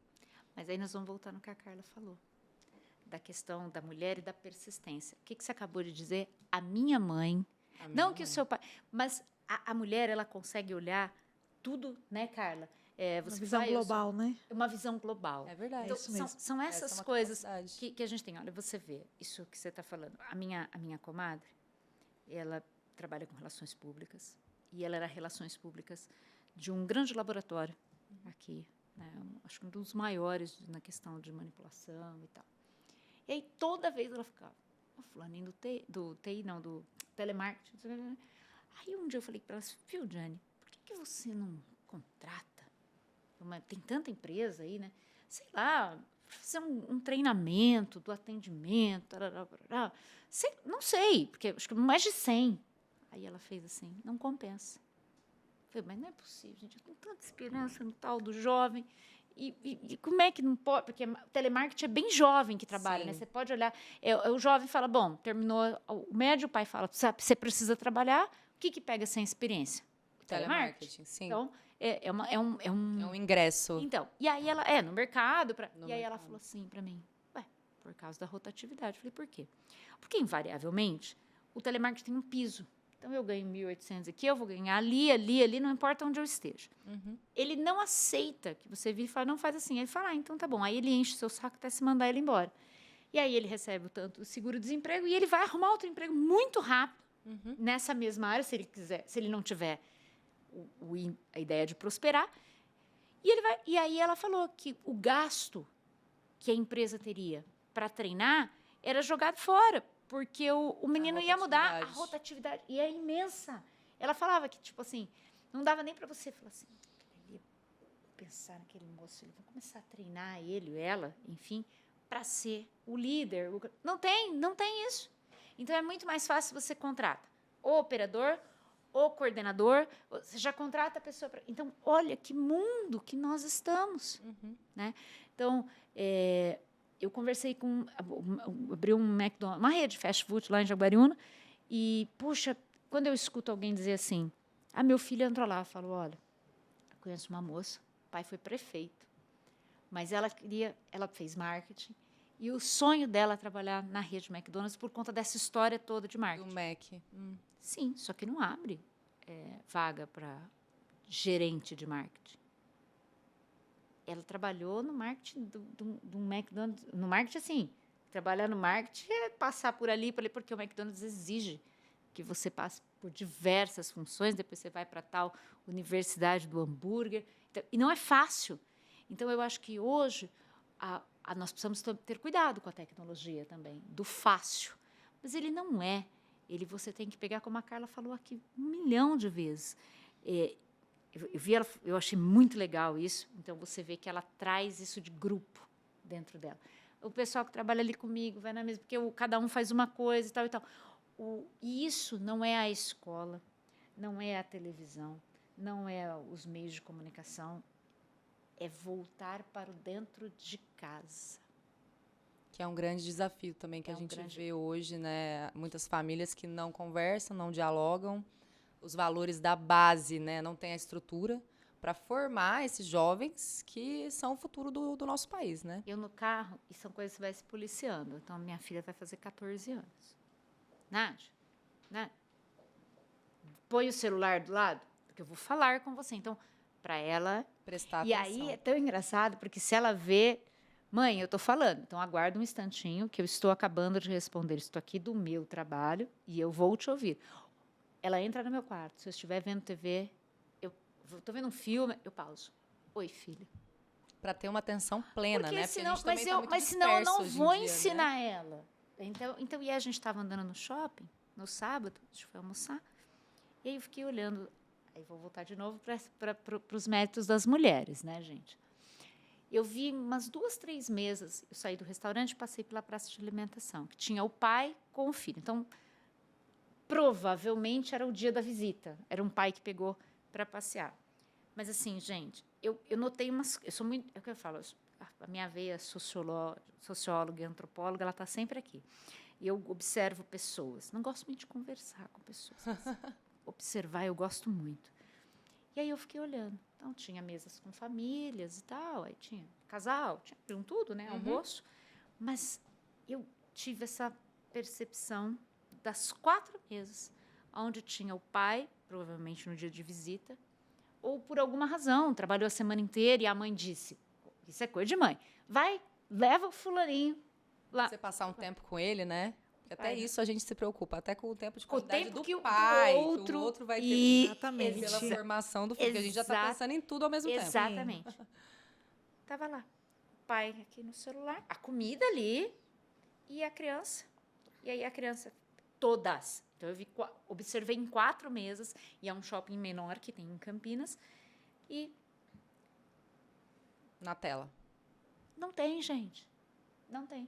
Mas aí nós vamos voltar no que a Carla falou, da questão da mulher e da persistência. O que você acabou de dizer? A minha mãe, não que o seu pai, mas a mulher, ela consegue olhar tudo, né, Carla? Uma visão global, né? Uma visão global. É verdade. Então, isso mesmo. são Essa é essas uma coisas capacidade. que a gente tem. Olha, você vê isso que você está falando. A minha comadre, ela trabalha com relações públicas e ela era relações públicas de um grande laboratório aqui, né? Acho que um dos maiores na questão de manipulação e tal. E aí, toda vez ela ficava, fulaninho do TI, não, do telemarketing. Aí, um dia eu falei para ela, viu, Jane, por que você não contrata? Tem tanta empresa aí, né? Sei lá, fazer um treinamento do atendimento, tarará. Não sei, porque acho que mais de 100. Aí ela fez assim, não compensa. Eu falei, mas não é possível, gente, eu tenho tanta esperança no tal do jovem. E como é que não pode? Porque o telemarketing é bem jovem que trabalha, né? Você pode olhar, o jovem fala, bom, terminou o médio, o pai fala, você precisa trabalhar, o que pega sem experiência? O telemarketing. Sim. Então, é um ingresso. Então, e aí ela, no mercado, e aí ela falou assim para mim, por causa da rotatividade. Eu falei, por quê? Porque, invariavelmente, o telemarketing tem um piso. Então, eu ganho 1.800 aqui, eu vou ganhar ali, não importa onde eu esteja. Uhum. Ele não aceita que você vire e fale, não faz assim. Ele fala, então tá bom. Aí ele enche o seu saco até se mandar ele embora. E aí ele recebe o tanto do seguro-desemprego e ele vai arrumar outro emprego muito rápido nessa mesma área, se ele quiser, se ele não tiver a ideia de prosperar. E aí ela falou que o gasto que a empresa teria para treinar era jogado fora, porque o menino ia mudar, a rotatividade e é imensa. Ela falava que, tipo assim, não dava nem para você falar assim, pensar naquele moço, ele vai começar a treinar ele, ela, enfim, para ser o líder. Não tem isso. Então, é muito mais fácil você contrata o operador, o coordenador, você já contrata a pessoa. Então, olha que mundo que nós estamos. Né? Então, eu conversei com... Abri um McDonald's, uma rede de fast food lá em Jaguariúna, e, puxa, quando eu escuto alguém dizer assim, meu filho entrou lá, falou, olha, eu conheço uma moça, o pai foi prefeito, mas ela fez marketing, e o sonho dela é trabalhar na rede McDonald's por conta dessa história toda de marketing. Do Mac. Sim, só que não abre vaga para gerente de marketing. Ela trabalhou no marketing do McDonald's. No marketing, assim, trabalhar no marketing é passar por ali, porque o McDonald's exige que você passe por diversas funções, depois você vai para tal universidade do hambúrguer. Então, e não é fácil. Então, eu acho que hoje nós precisamos ter cuidado com a tecnologia também, do fácil. Mas ele não é. Você tem que pegar, como a Carla falou aqui 1 milhão de vezes. Eu achei muito legal isso. Então, você vê que ela traz isso de grupo dentro dela. O pessoal que trabalha ali comigo vai na mesa, porque cada um faz uma coisa e tal e tal. E isso não é a escola, não é a televisão, não é os meios de comunicação. É voltar para o dentro de casa. Que é um grande desafio também que a gente vê hoje, né? Muitas famílias que não conversam, não dialogam. Os valores da base, né? Não tem a estrutura para formar esses jovens que são o futuro do nosso país, né? Eu no carro, e são coisas que você vai se policiando. Então, a minha filha vai fazer 14 anos. Nádia, põe o celular do lado, porque eu vou falar com você. Então, para ela... Prestar e atenção. aí é tão engraçado, porque se ela vê Mãe, eu estou falando, então aguarda um instantinho que eu estou acabando de responder isso aqui do meu trabalho e eu vou te ouvir. Ela entra no meu quarto, se eu estiver vendo TV, eu estou vendo um filme, eu pauso. Oi, filha. Para ter uma atenção plena, Porque né? senão, Porque a gente também mas senão eu não hoje em vou dia, ensinar né? ela. Então, e a gente estava andando no shopping, no sábado, a gente foi almoçar, e aí eu fiquei olhando, aí vou voltar de novo para os méritos das mulheres, né, gente? Eu vi umas 2, 3 mesas, eu saí do restaurante e passei pela praça de alimentação, que tinha o pai com o filho. Então, provavelmente era o dia da visita, era um pai que pegou para passear. Mas assim, gente, eu notei umas... Eu sou muito... É o que eu falo, a minha veia socióloga e antropóloga, ela está sempre aqui. E eu observo pessoas. Não gosto muito de conversar com pessoas, mas observar eu gosto muito. E aí eu fiquei olhando. Então, tinha mesas com famílias e tal, aí tinha casal, tinha tudo, né, almoço. Mas eu tive essa percepção das 4 mesas, onde tinha o pai, provavelmente no dia de visita, ou por alguma razão, trabalhou a semana inteira e a mãe disse, isso é coisa de mãe, vai, leva o fulaninho lá. Você passar um tempo com ele, né? Porque até Vai, né? isso a gente se preocupa, até com o tempo de Com o qualidade tempo do que o pai, que outro- o outro vai ter e- Exatamente. pela formação do filho, porque a gente já está pensando em tudo ao mesmo tempo. Exatamente. Tava lá, o pai aqui no celular, a comida ali e a criança. E aí a criança, todas. Então eu observei em 4 mesas, e é um shopping menor que tem em Campinas, e Na tela. não tem, gente. Não tem.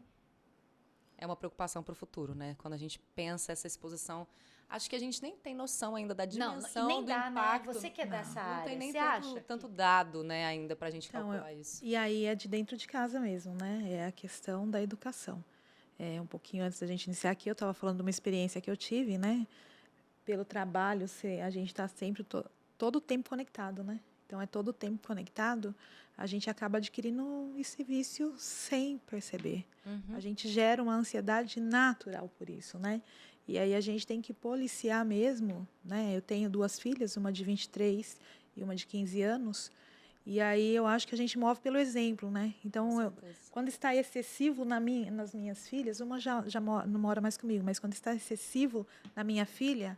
É uma preocupação para o futuro, né? Quando a gente pensa essa exposição, acho que a gente nem tem noção ainda da dimensão nem do dá, impacto. né? Você que é dessa Não área, tem nem você tanto, acha? tanto dado, né, ainda para a gente Então, calcular isso. e aí é de dentro de casa mesmo, né? É a questão da educação. Um pouquinho antes da gente iniciar aqui, eu estava falando de uma experiência que eu tive, né? Pelo trabalho, a gente está sempre todo o tempo conectado, né? Então, é todo o tempo conectado, a gente acaba adquirindo esse vício sem perceber. A gente gera uma ansiedade natural por isso, né? E aí a gente tem que policiar mesmo, né? Eu tenho 2 filhas, uma de 23 e uma de 15 anos, e aí eu acho que a gente move pelo exemplo, né? Então, quando está excessivo nas minhas filhas, uma não mora mais comigo, mas quando está excessivo na minha filha,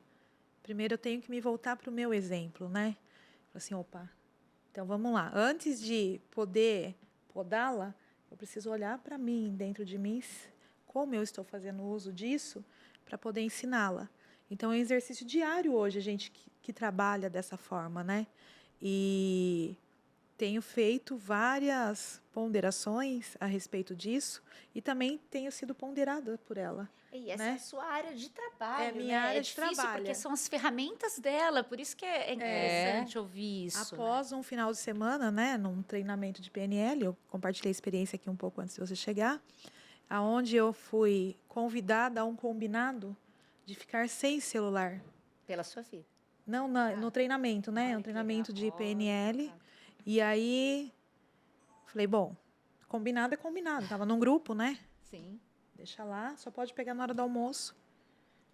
primeiro eu tenho que me voltar para o meu exemplo, né? Assim, opa, então vamos lá. Antes de poder podá-la, eu preciso olhar para mim, dentro de mim, como eu estou fazendo uso disso para poder ensiná-la. Então, é um exercício diário hoje, a gente que trabalha dessa forma, né? E tenho feito várias ponderações a respeito disso e também tenho sido ponderada por ela. E essa né? é a sua área de trabalho, É minha né? área de difícil trabalho. porque são as ferramentas dela, por isso que é interessante ouvir isso. Após um final de semana, né, num treinamento de PNL, eu compartilhei a experiência aqui um pouco antes de você chegar, aonde eu fui convidada a um combinado de ficar sem celular. Pela sua vida. Não, no treinamento, né? Olha Um que treinamento legal. de PNL. E aí, falei, bom, combinado é combinado. Tava num grupo, né? Sim. Deixa lá, só pode pegar na hora do almoço.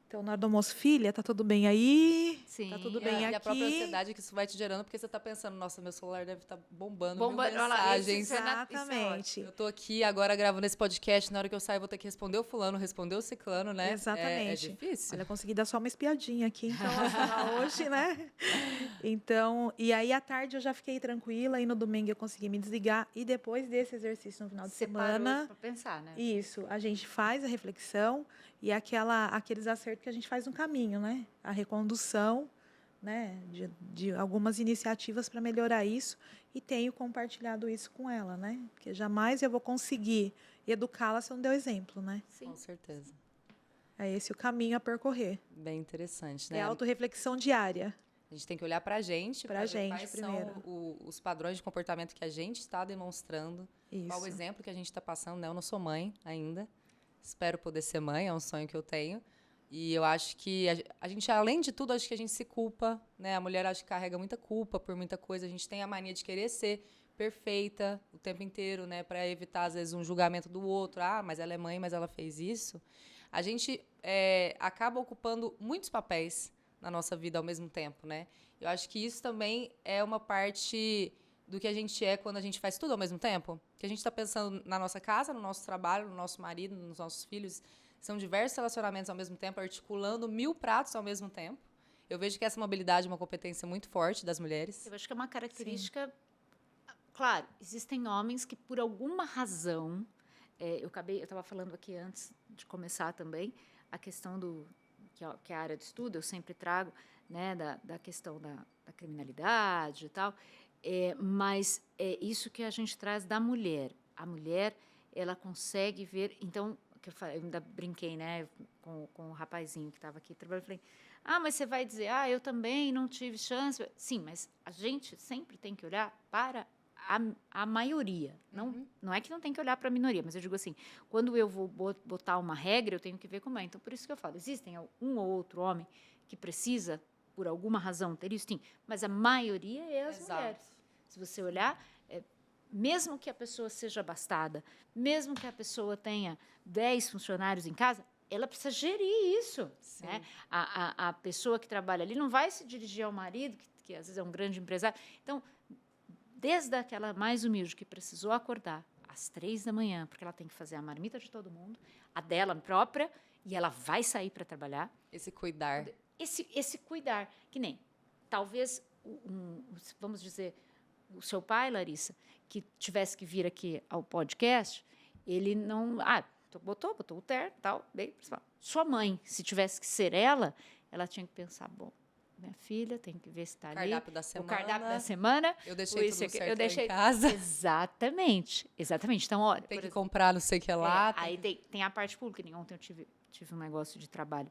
Então, na hora do almoço, filha, tá tudo bem aí? Sim. Tá tudo bem E aqui? a própria ansiedade que isso vai te gerando, porque você está pensando, nossa, meu celular deve estar bombando, Olha mil lá, mensagens. Exatamente. Eu tô aqui agora gravando esse podcast, na hora que eu sair eu vou ter que responder o fulano, responder o ciclano, né? Exatamente. É difícil. Olha, consegui dar só uma espiadinha aqui, então, hoje, né? Então, e aí à tarde eu já fiquei tranquila, e no domingo eu consegui me desligar, e depois desse exercício no final de semana, para pensar, né? isso, a gente faz a reflexão e aqueles acertos que a gente faz no caminho, né? A recondução, né? De algumas iniciativas para melhorar isso, e tenho compartilhado isso com ela, né? Porque jamais eu vou conseguir educá-la se eu não der o exemplo, né? Sim. Com certeza. É esse o caminho a percorrer. Bem interessante, É né? autorreflexão diária. A gente tem que olhar pra gente, Pra ver gente quais primeiro. são os padrões de comportamento que a gente está demonstrando, qual o Isso. exemplo que a gente está passando, né? Eu não sou mãe ainda, espero poder ser mãe, é um sonho que eu tenho. E eu acho que a gente, além de tudo, acho que a gente se culpa, né? A mulher acho que carrega muita culpa por muita coisa. A gente tem a mania de querer ser perfeita o tempo inteiro, né? Para evitar, às vezes, um julgamento do outro. Ah, mas ela é mãe, mas ela fez isso. A gente acaba ocupando muitos papéis na nossa vida ao mesmo tempo, né? Eu acho que isso também é uma parte do que a gente é quando a gente faz tudo ao mesmo tempo? Que a gente está pensando na nossa casa, no nosso trabalho, no nosso marido, nos nossos filhos. São diversos relacionamentos ao mesmo tempo, articulando 1000 pratos ao mesmo tempo. Eu vejo que essa mobilidade é uma competência muito forte das mulheres. Eu acho que é uma característica... Claro, existem homens que, por alguma razão... eu estava falando aqui antes de começar também, a questão que é a área de estudo, eu sempre trago, né, da questão da criminalidade e tal, mas é isso que a gente traz da mulher. A mulher, ela consegue ver... Então, eu ainda brinquei, né, com o rapazinho que estava aqui trabalhando, eu falei, mas você vai dizer, eu também não tive chance. Sim, mas a gente sempre tem que olhar para a maioria. Não é que não tem que olhar para a minoria, mas eu digo assim, quando eu vou botar uma regra, eu tenho que ver como é. Então, por isso que eu falo, existem um ou outro homem que precisa, por alguma razão, ter isso, sim, mas a maioria é as mulheres. Se você olhar, mesmo que a pessoa seja abastada, mesmo que a pessoa tenha 10 funcionários em casa, ela precisa gerir isso. Né? A pessoa que trabalha ali não vai se dirigir ao marido, que às vezes é um grande empresário. Então, desde aquela mais humilde que precisou acordar às 3 da manhã, porque ela tem que fazer a marmita de todo mundo, a dela própria, e ela vai sair para trabalhar. Esse cuidar. Esse cuidar. Que nem, talvez, vamos dizer, o seu pai, Larissa, que tivesse que vir aqui ao podcast, ele não... botou o terno e tal, bem, sua mãe, se tivesse que ser ela tinha que pensar, bom, minha filha tem que ver se está ali. O cardápio da semana. Eu deixei tudo certo em casa. Exatamente. Então, olha... Tem que comprar não sei o que lá. Aí tem a parte pública. Ontem eu tive um negócio de trabalho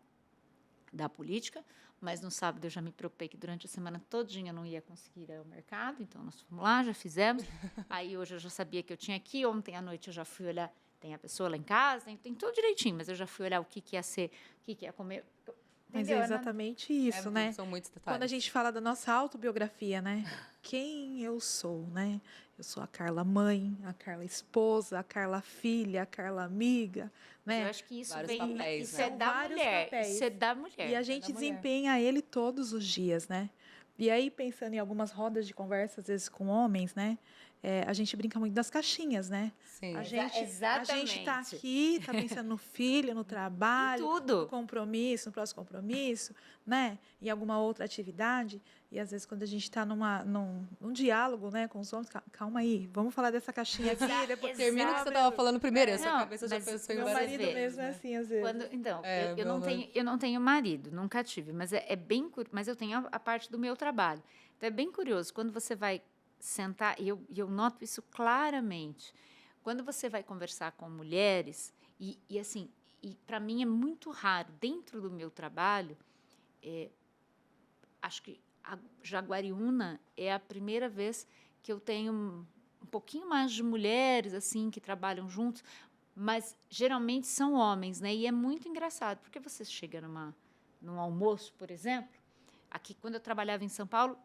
da política, mas no sábado eu já me preocupei que durante a semana todinha eu não ia conseguir ir ao mercado, então nós fomos lá, já fizemos. Aí hoje eu já sabia que eu tinha aqui, ontem à noite eu já fui olhar, tem a pessoa lá em casa, tem tudo direitinho, mas eu já fui olhar o que ia ser, o que ia comer. Mas é exatamente isso, né? São muitos detalhes. Quando a gente fala da nossa autobiografia, né? Quem eu sou, né? Eu sou a Carla mãe, a Carla esposa, a Carla filha, a Carla amiga, né? Eu acho que isso vários vem... papéis, isso é da mulher. Papéis. Isso é da mulher. E a gente desempenha ele todos os dias, né? E aí, pensando em algumas rodas de conversa, às vezes com homens, né? A gente brinca muito das caixinhas, né? Sim. A gente está Exatamente. aqui, está pensando no filho, no trabalho, tudo. no compromisso, no próximo compromisso, né? Em alguma outra atividade. E às vezes quando a gente está num diálogo, né, com os homens, calma aí, vamos falar dessa caixinha aqui, depois Termina o que você estava falando primeiro, essa Não, cabeça já mas pensou em meu várias marido vezes, mesmo é assim, às vezes. Então, É, eu não tenho marido, nunca tive, mas mas eu tenho a parte do meu trabalho. Então é bem curioso, quando você vai sentar, e eu noto isso claramente, quando você vai conversar com mulheres, e assim, para mim é muito raro, dentro do meu trabalho, acho que a Jaguariúna é a primeira vez que eu tenho um pouquinho mais de mulheres assim que trabalham juntos, mas geralmente são homens, né? E é muito engraçado, porque você chega num almoço, por exemplo, aqui quando eu trabalhava em São Paulo,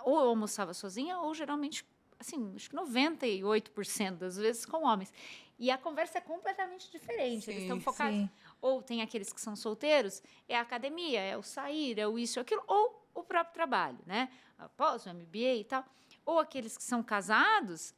ou eu almoçava sozinha, ou geralmente, assim, acho que 98% das vezes com homens. E a conversa é completamente diferente. Eles estão focados. Sim. Ou tem aqueles que são solteiros, é a academia, é o sair, é o isso, aquilo, ou o próprio trabalho, né? Após o MBA e tal. Ou aqueles que são casados,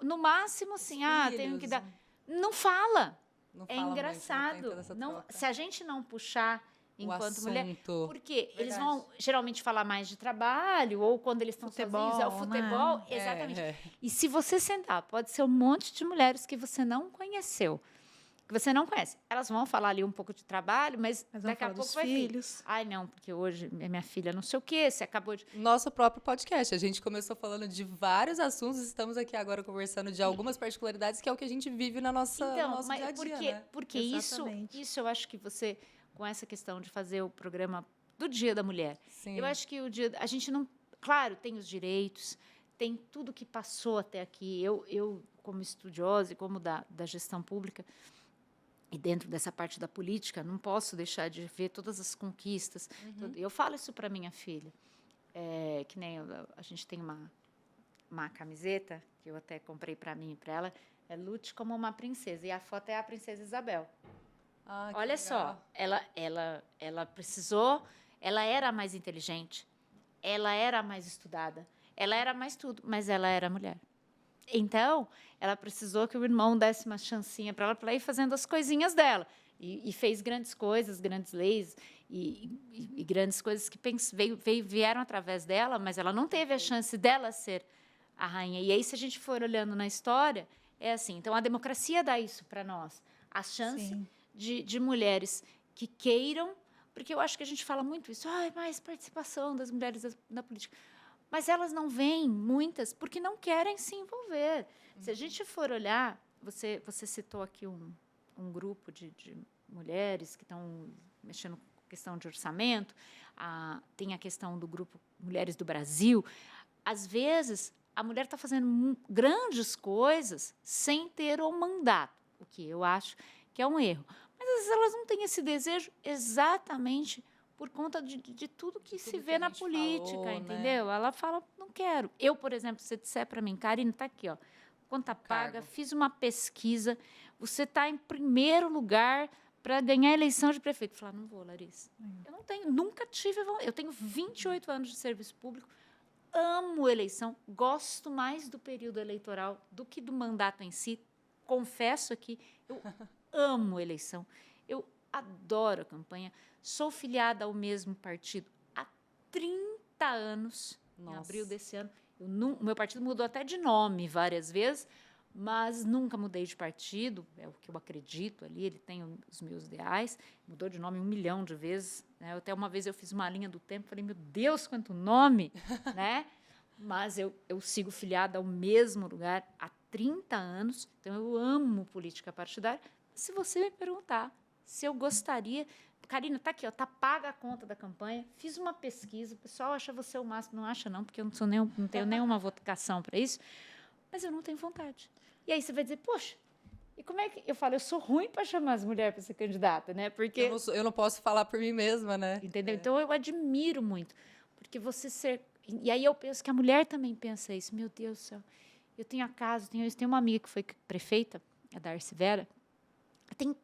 no máximo assim, tenho que dar. Não fala. Não É fala engraçado. muito, não, Se a gente não puxar enquanto mulher, porque eles Verdade. vão geralmente falar mais de trabalho, ou quando eles estão sozinhos, é o futebol, né? exatamente. E se você sentar, pode ser um monte de mulheres que você não conheceu, que você não conhece. Elas vão falar ali um pouco de trabalho, mas daqui a pouco vai filhos. vir. Ai, não, porque hoje minha filha não sei o quê, você acabou de... Nosso próprio podcast. A gente começou falando de vários assuntos, estamos aqui agora conversando de algumas particularidades, que é o que a gente vive no nosso dia a dia, né? Porque isso eu acho que você, com essa questão de fazer o programa do Dia da Mulher, Sim. eu acho que a gente não... Claro, tem os direitos, tem tudo que passou até aqui. Eu como estudiosa e como da gestão pública, e dentro dessa parte da política, não posso deixar de ver todas as conquistas. Uhum. Eu falo isso para minha filha. Que nem a gente tem uma camiseta, que eu até comprei para mim e para ela, Lute como uma princesa. E a foto é a princesa Isabel. Olha só, ela precisou, ela era mais inteligente, ela era mais estudada, Ela era mais tudo, mas ela era mulher. Então, ela precisou que o irmão desse uma chancinha para ela ir fazendo as coisinhas dela. E fez grandes coisas, grandes leis e grandes coisas que vieram através dela, mas ela não teve a chance dela ser a rainha. E aí, se a gente for olhando na história, é assim. Então, a democracia dá isso para nós. A chance de mulheres que queiram, porque eu acho que a gente fala muito isso, mais participação das mulheres na política. Mas elas não vêm, muitas, porque não querem se envolver. Se a gente for olhar, você citou aqui um grupo de mulheres que estão mexendo com questão de orçamento, tem a questão do grupo Mulheres do Brasil. Às vezes, a mulher está fazendo grandes coisas sem ter o mandato, o que eu acho que é um erro. Mas, às vezes, elas não têm esse desejo exatamente por conta de tudo que se vê na política, falou, entendeu? Né? Ela fala, não quero. Eu, por exemplo, se você disser para mim, Karine, está aqui, ó, conta paga, fiz uma pesquisa, você está em primeiro lugar para ganhar a eleição de prefeito. Eu falo, não vou, Larissa. Eu não tenho, nunca tive, eu tenho 28 anos de serviço público, amo eleição, gosto mais do período eleitoral do que do mandato em si. Confesso aqui, eu amo eleição. Eu adoro a campanha. Sou filiada ao mesmo partido há 30 anos, em abril desse ano. O meu partido mudou até de nome várias vezes, mas nunca mudei de partido, é o que eu acredito ali, ele tem os meus ideais, mudou de nome 1 milhão de vezes. Né? Até uma vez eu fiz uma linha do tempo, falei, meu Deus, quanto nome! Né? Mas eu sigo filiada ao mesmo lugar há 30 anos, então eu amo política partidária. Se você me perguntar se eu gostaria... Karina, está aqui, está paga a conta da campanha, fiz uma pesquisa, o pessoal acha você o máximo, não acha não, porque eu não tenho nenhuma vocação para isso, mas eu não tenho vontade. E aí você vai dizer, poxa, e como é que... Eu falo, eu sou ruim para chamar as mulheres para ser candidata, né? Porque eu não posso falar por mim mesma, né? Entendeu? Então, eu admiro muito, porque você ser... E aí eu penso que a mulher também pensa isso, meu Deus do céu, eu tenho a casa, eu tenho uma amiga que foi prefeita, a Darcy Vera, tinha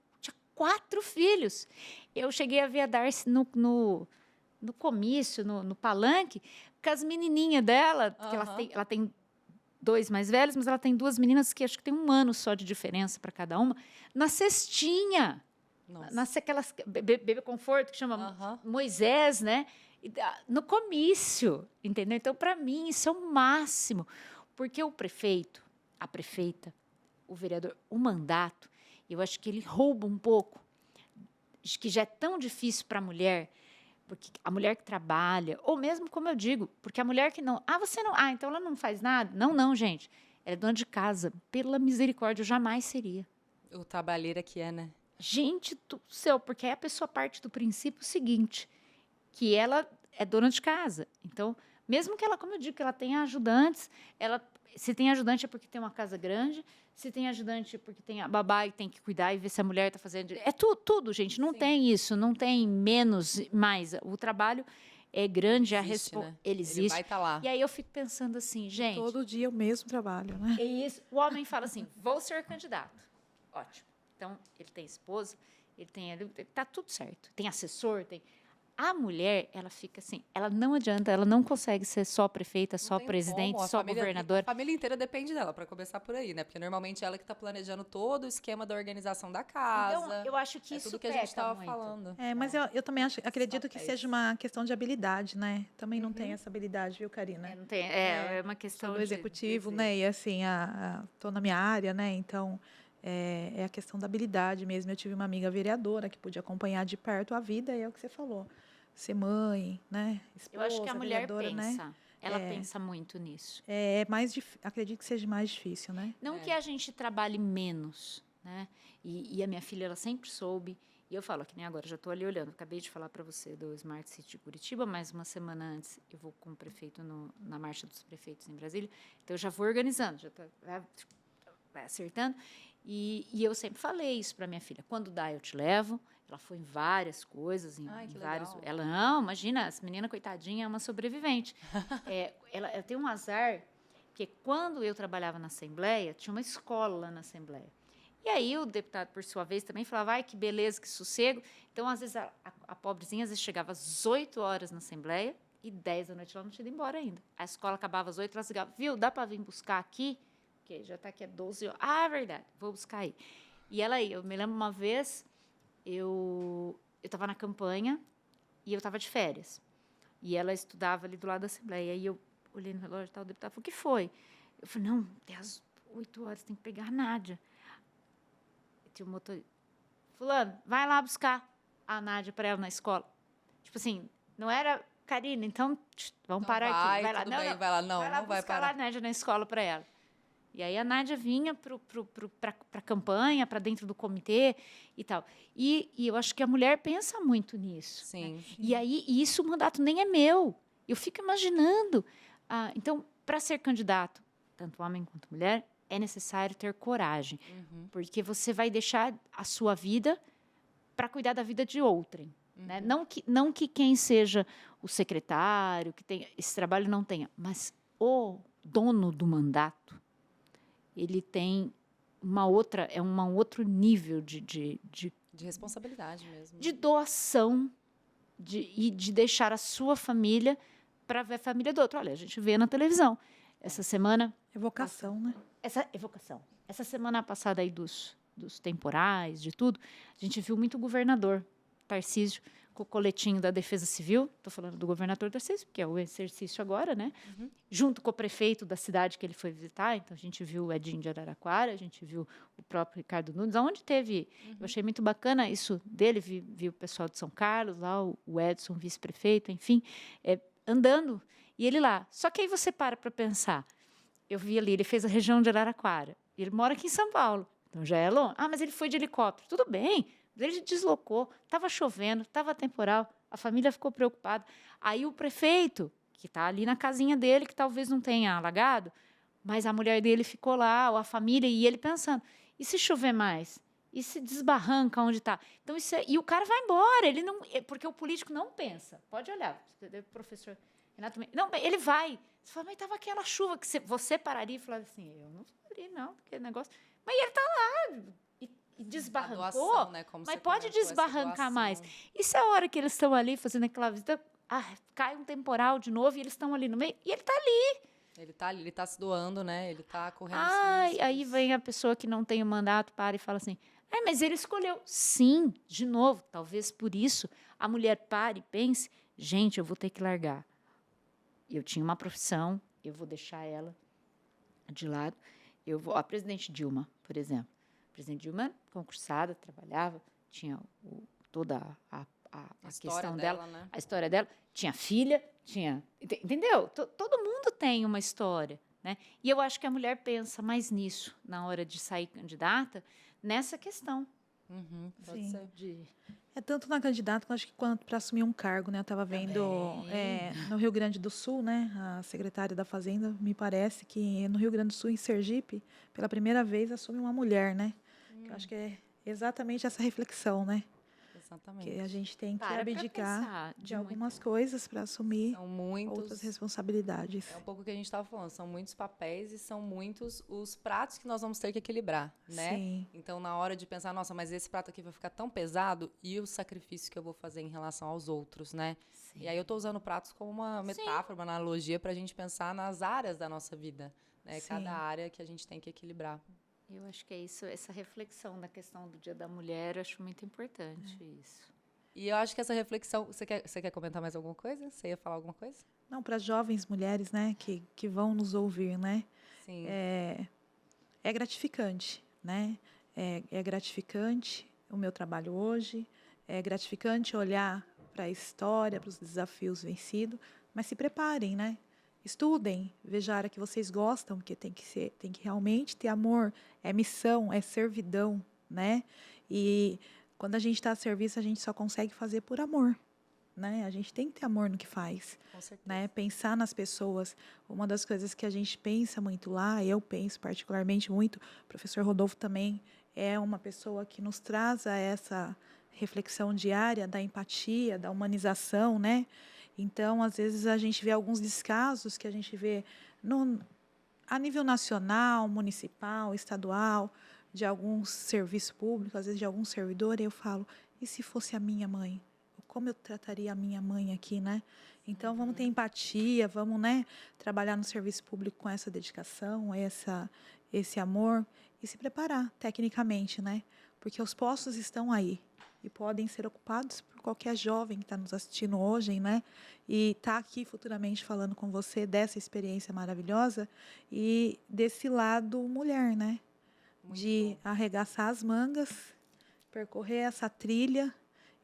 4 filhos. Eu cheguei a ver a Darcy no comício, no palanque, com as menininhas dela, que ela tem 2 mais velhas, mas ela tem 2 meninas que acho que tem 1 ano só de diferença para cada uma, na cestinha. Aquelas bebê conforto, que chama Moisés, né? No comício, entendeu? Então, para mim, isso é o máximo. Porque o prefeito, a prefeita, o vereador, o mandato, eu acho que ele rouba um pouco, que já é tão difícil para a mulher, porque a mulher que trabalha, ou mesmo, como eu digo, porque a mulher que não... você não... então ela não faz nada? Não, gente. Ela é dona de casa. Pela misericórdia, eu jamais seria. O trabalheira que é, né? Gente do céu, porque aí a pessoa parte do princípio seguinte, que ela é dona de casa. Então, mesmo que ela, como eu digo, que ela tenha ajudantes, se tem ajudante é porque tem uma casa grande, se tem ajudante é porque tem a babá e tem que cuidar e ver se a mulher está fazendo... É tudo, gente. Não tem isso, não tem menos, mais. O trabalho é grande, existe, né? Ele existe. Ele vai estar lá. E aí eu fico pensando assim, gente... Todo dia o mesmo trabalho, né? É isso. O homem fala assim, vou ser candidato. Ótimo. Então, ele tem esposa, está tudo certo. Tem assessor, tem... A mulher, ela fica assim, ela não adianta, ela não consegue ser só prefeita, só presidente, só governadora. A família inteira depende dela, para começar por aí, né? Porque normalmente ela que está planejando todo o esquema da organização da casa. Então, eu acho que isso tudo que a gente estava falando. Mas eu também acredito que seja uma questão de habilidade, né? Também não tem essa habilidade, viu, Karina? Não tem, é uma questão do executivo, né? E assim, tô na minha área, né? Então, é a questão da habilidade mesmo. Eu tive uma amiga vereadora que podia acompanhar de perto a vida, e é o que você falou. Ser mãe, né? Esposa, eu acho que a mulher pensa. Né? Ela pensa muito nisso. Acredito que seja mais difícil, né? Não que a gente trabalhe menos, né? E a minha filha, ela sempre soube. E eu falo, que nem agora, já estou ali olhando. Acabei de falar para você do Smart City de Curitiba, mas uma semana antes eu vou com o prefeito na Marcha dos Prefeitos em Brasília. Então, eu já vou organizando, já vai acertando. E eu sempre falei isso para minha filha. Quando dá, eu te levo. Ela foi em várias coisas, em vários... Legal. Ela, não, imagina, essa menina, coitadinha, é uma sobrevivente. Ela tem um azar, porque quando eu trabalhava na Assembleia, tinha uma escola lá na Assembleia. E aí o deputado, por sua vez, também falava, ai, que beleza, que sossego. Então, às vezes, a pobrezinha, às vezes, chegava às 8 horas na Assembleia, 10 da noite ela não tinha ido embora ainda. A escola acabava às 8, elas ligavam, viu, dá para vir buscar aqui? Porque já está aqui há 12 horas. Ah, é verdade, vou buscar aí. E ela aí, eu me lembro uma vez, eu estava na campanha e eu estava de férias. E ela estudava ali do lado da Assembleia. E eu olhei no relógio e tal, o deputado falou, o que foi? Eu falei, não, até às 8 horas tem que pegar a Nádia. E tinha um motorista. Fulano, vai lá buscar a Nádia para ela na escola. Tipo assim, não era, Karina, então vamos Então parar aqui. Vai lá, tudo bem, vai lá. Não, vai lá não vai buscar parar. a Nádia na escola para ela. E aí a Nádia vinha para a campanha, para dentro do comitê e tal. E eu acho que a mulher pensa muito nisso. Sim. Né? E aí isso o mandato nem é meu. Eu fico imaginando. Então, para ser candidato, tanto homem quanto mulher, é necessário ter coragem. Porque você vai deixar a sua vida para cuidar da vida de outrem. Né? Não que quem seja o secretário, que tenha esse trabalho não tenha, mas o dono do mandato, ele tem um outro nível de responsabilidade mesmo. De doação e de deixar a sua família para ver a família do outro. Olha, a gente vê na televisão. Essa semana... Evocação, né? Evocação. Essa semana passada aí dos temporais, de tudo, a gente viu muito governador Tarcísio com o coletinho da Defesa Civil, estou falando do governador Tarcísio, que é o exercício agora, né? Junto com o prefeito da cidade que ele foi visitar, então a gente viu o Edinho de Araraquara, a gente viu o próprio Ricardo Nunes, onde teve, eu achei muito bacana isso dele, vi o pessoal de São Carlos, lá o Edson, vice-prefeito, enfim, andando, e ele lá. Só que aí você para pensar, eu vi ali, ele fez a região de Araraquara, ele mora aqui em São Paulo, então já é longe. Mas ele foi de helicóptero, tudo bem, ele deslocou, estava chovendo, estava temporal, a família ficou preocupada. Aí o prefeito, que está ali na casinha dele, que talvez não tenha alagado, mas a mulher dele ficou lá, ou a família, e ele pensando, e se chover mais? E se desbarranca onde está? Então, e o cara vai embora, ele não, porque o político não pensa. Pode olhar, o professor Renato, não, ele vai. Você fala, mas estava aquela chuva que você pararia e falaria assim, eu não parei não, aquele negócio. Mas ele está lá, e desbarrancou, doação, né? mas pode desbarrancar mais. E se a hora que eles estão ali fazendo aquela visita, cai um temporal de novo e eles estão ali no meio, e ele está ali. Ele está ali, ele está se doando, né? Ele está correndo Aí vem a pessoa que não tem o mandato, para e fala assim, mas ele escolheu. Sim, de novo, talvez por isso a mulher pare e pense, gente, eu vou ter que largar. Eu tinha uma profissão, eu vou deixar ela de lado. A presidente Dilma, por exemplo. A presidente Dilma, concursada, trabalhava, tinha toda a questão dela, né? A história dela. Tinha filha, entendeu? Todo mundo tem uma história, né? E eu acho que a mulher pensa mais nisso, na hora de sair candidata, nessa questão. Pode ser. É tanto na candidata, acho que quanto para assumir um cargo, né? Eu estava vendo no Rio Grande do Sul, né? A secretária da Fazenda, me parece que no Rio Grande do Sul, em Sergipe, pela primeira vez assume uma mulher, né? Eu acho que é exatamente essa reflexão, né? Exatamente. Que a gente tem que abdicar de algumas coisas para assumir outras responsabilidades. É um pouco o que a gente estava falando, são muitos papéis e são muitos os pratos que nós vamos ter que equilibrar, né? Sim. Então, na hora de pensar, nossa, mas esse prato aqui vai ficar tão pesado, e o sacrifício que eu vou fazer em relação aos outros, né? Sim. E aí eu estou usando pratos como uma metáfora, uma analogia para a gente pensar nas áreas da nossa vida, né? Sim. Cada área que a gente tem que equilibrar. Eu acho que é isso, essa reflexão da questão do Dia da Mulher, eu acho muito importante isso. E eu acho que essa reflexão... Você quer comentar mais alguma coisa? Você ia falar alguma coisa? Não, para jovens mulheres, né, que vão nos ouvir, né? Sim. É gratificante, né? É gratificante o meu trabalho hoje, é gratificante olhar para a história, para os desafios vencidos, mas se preparem, né? Estudem, vejam a área que vocês gostam, porque tem que realmente ter amor, é missão, é servidão, né? E quando a gente está a serviço, a gente só consegue fazer por amor, né? A gente tem que ter amor no que faz, com certeza, né? Pensar nas pessoas. Uma das coisas que a gente pensa muito lá, eu penso particularmente muito, o professor Rodolfo também é uma pessoa que nos traz a essa reflexão diária da empatia, da humanização, né? Então, às vezes, a gente vê alguns descasos que a gente vê a nível nacional, municipal, estadual, de alguns serviços públicos, às vezes de algum servidor, e eu falo, e se fosse a minha mãe? como eu trataria a minha mãe aqui, né? Então, vamos ter empatia, vamos, né, trabalhar no serviço público com essa dedicação, esse amor e se preparar tecnicamente, né? Porque os postos estão aí e podem ser ocupados por qualquer jovem que está nos assistindo hoje, né? E está aqui futuramente falando com você dessa experiência maravilhosa e desse lado mulher, né? Muito De bom. arregaçar as mangas, percorrer essa trilha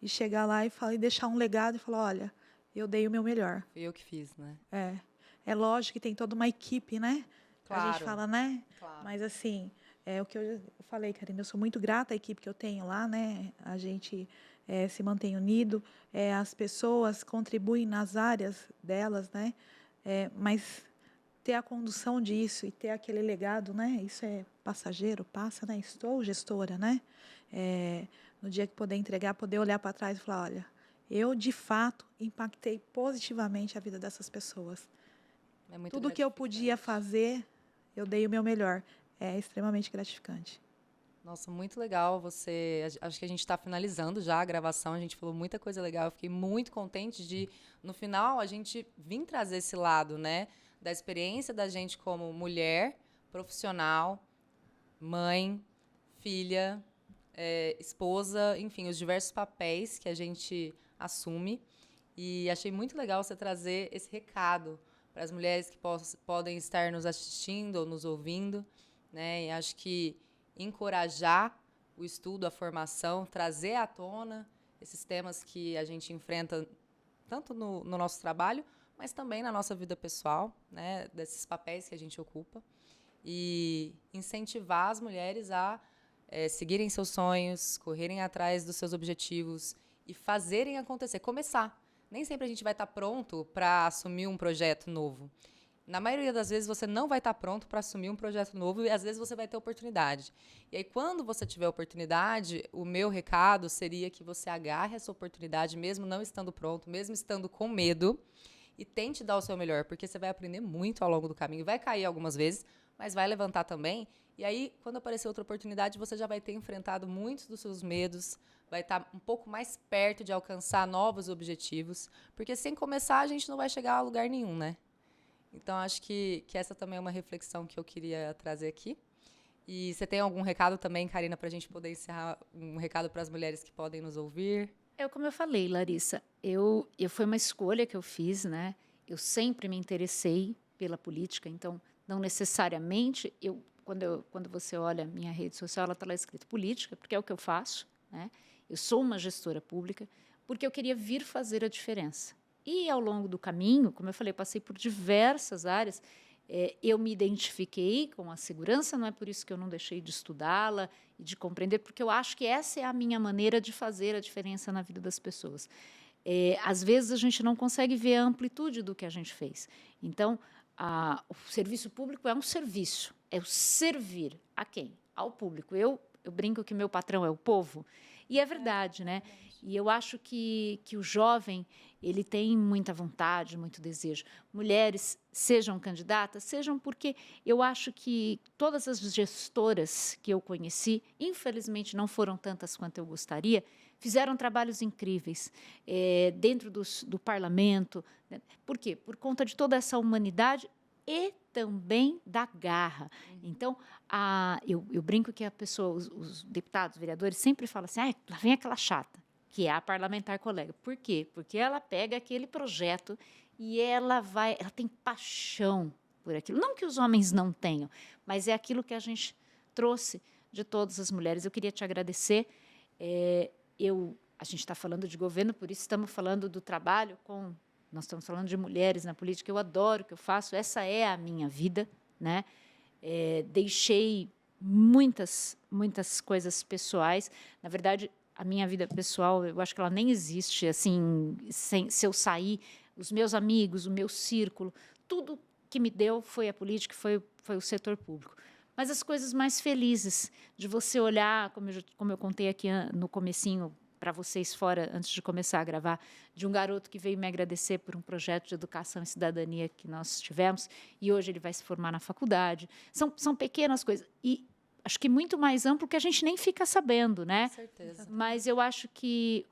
e chegar lá e deixar um legado e falar, olha, eu dei o meu melhor. Fui eu que fiz, né? É lógico que tem toda uma equipe, né? A gente Claro, fala, né? claro. Mas assim, o que eu falei, Karina, eu sou muito grata à equipe que eu tenho lá, né? A gente se mantém unido, as pessoas contribuem nas áreas delas, né? Mas ter a condução disso e ter aquele legado, né? Isso é passageiro, passa, né? Estou gestora, né? No dia que poder entregar, poder olhar para trás e falar, olha, eu de fato impactei positivamente a vida dessas pessoas. É muito Tudo que eu podia gratificante. fazer, eu dei o meu melhor. É extremamente gratificante. Nossa, muito legal você. Acho que a gente está finalizando já a gravação. A gente falou muita coisa legal. Eu fiquei muito contente de, no final, a gente vir trazer esse lado, né? Da experiência da gente como mulher, profissional, mãe, filha, esposa, enfim, os diversos papéis que a gente assume. E achei muito legal você trazer esse recado para as mulheres que podem estar nos assistindo ou nos ouvindo, né? E acho que encorajar o estudo, a formação, trazer à tona esses temas que a gente enfrenta tanto no nosso trabalho, mas também na nossa vida pessoal, né? Desses papéis que a gente ocupa. E incentivar as mulheres a seguirem seus sonhos, correrem atrás dos seus objetivos e fazerem acontecer, começar. Nem sempre a gente vai estar pronto para assumir um projeto novo. Na maioria das vezes, você não vai estar pronto para assumir um projeto novo e, às vezes, você vai ter oportunidade. E aí, quando você tiver oportunidade, o meu recado seria que você agarre essa oportunidade, mesmo não estando pronto, mesmo estando com medo, e tente dar o seu melhor, porque você vai aprender muito ao longo do caminho. Vai cair algumas vezes, mas vai levantar também. E aí, quando aparecer outra oportunidade, você já vai ter enfrentado muitos dos seus medos, vai estar um pouco mais perto de alcançar novos objetivos, porque sem começar, a gente não vai chegar a lugar nenhum, né? Então, acho que essa também é uma reflexão que eu queria trazer aqui. E você tem algum recado também, Karina, para a gente poder encerrar? Um recado para as mulheres que podem nos ouvir? Como eu falei, Larissa, foi uma escolha que eu fiz, né? Eu sempre me interessei pela política, então, não necessariamente, quando você olha a minha rede social, ela está lá escrito política, porque é o que eu faço, né? Eu sou uma gestora pública, porque eu queria vir fazer a diferença. E, ao longo do caminho, como eu falei, passei por diversas áreas, eu me identifiquei com a segurança, não é por isso que eu não deixei de estudá-la e de compreender, porque eu acho que essa é a minha maneira de fazer a diferença na vida das pessoas. Às vezes, a gente não consegue ver a amplitude do que a gente fez. Então, o serviço público é um serviço, é o servir a quem? Ao público. Eu brinco que meu patrão é o povo, e é verdade, né? E eu acho que o jovem ele tem muita vontade, muito desejo. Mulheres, sejam candidatas, sejam porque eu acho que todas as gestoras que eu conheci, infelizmente não foram tantas quanto eu gostaria, fizeram trabalhos incríveis dentro do parlamento. Né? Por quê? Por conta de toda essa humanidade e também da garra. Então, eu brinco que os deputados, os vereadores, sempre falam assim, lá vem aquela chata, que é a parlamentar colega. Por quê? Porque ela pega aquele projeto e ela tem paixão por aquilo. Não que os homens não tenham, mas é aquilo que a gente trouxe de todas as mulheres. Eu queria te agradecer. A gente está falando de governo, por isso estamos falando do trabalho nós estamos falando de mulheres na política. Eu adoro o que eu faço, essa é a minha vida, né? Deixei muitas coisas pessoais. Na verdade, a minha vida pessoal, eu acho que ela nem existe, assim, se eu sair, os meus amigos, o meu círculo, tudo que me deu foi a política, foi o setor público. Mas as coisas mais felizes de você olhar, como eu contei aqui no comecinho, para vocês fora, antes de começar a gravar, de um garoto que veio me agradecer por um projeto de educação e cidadania que nós tivemos, e hoje ele vai se formar na faculdade. São pequenas coisas. E acho que muito mais amplo que a gente nem fica sabendo, né? Com certeza. Mas eu acho que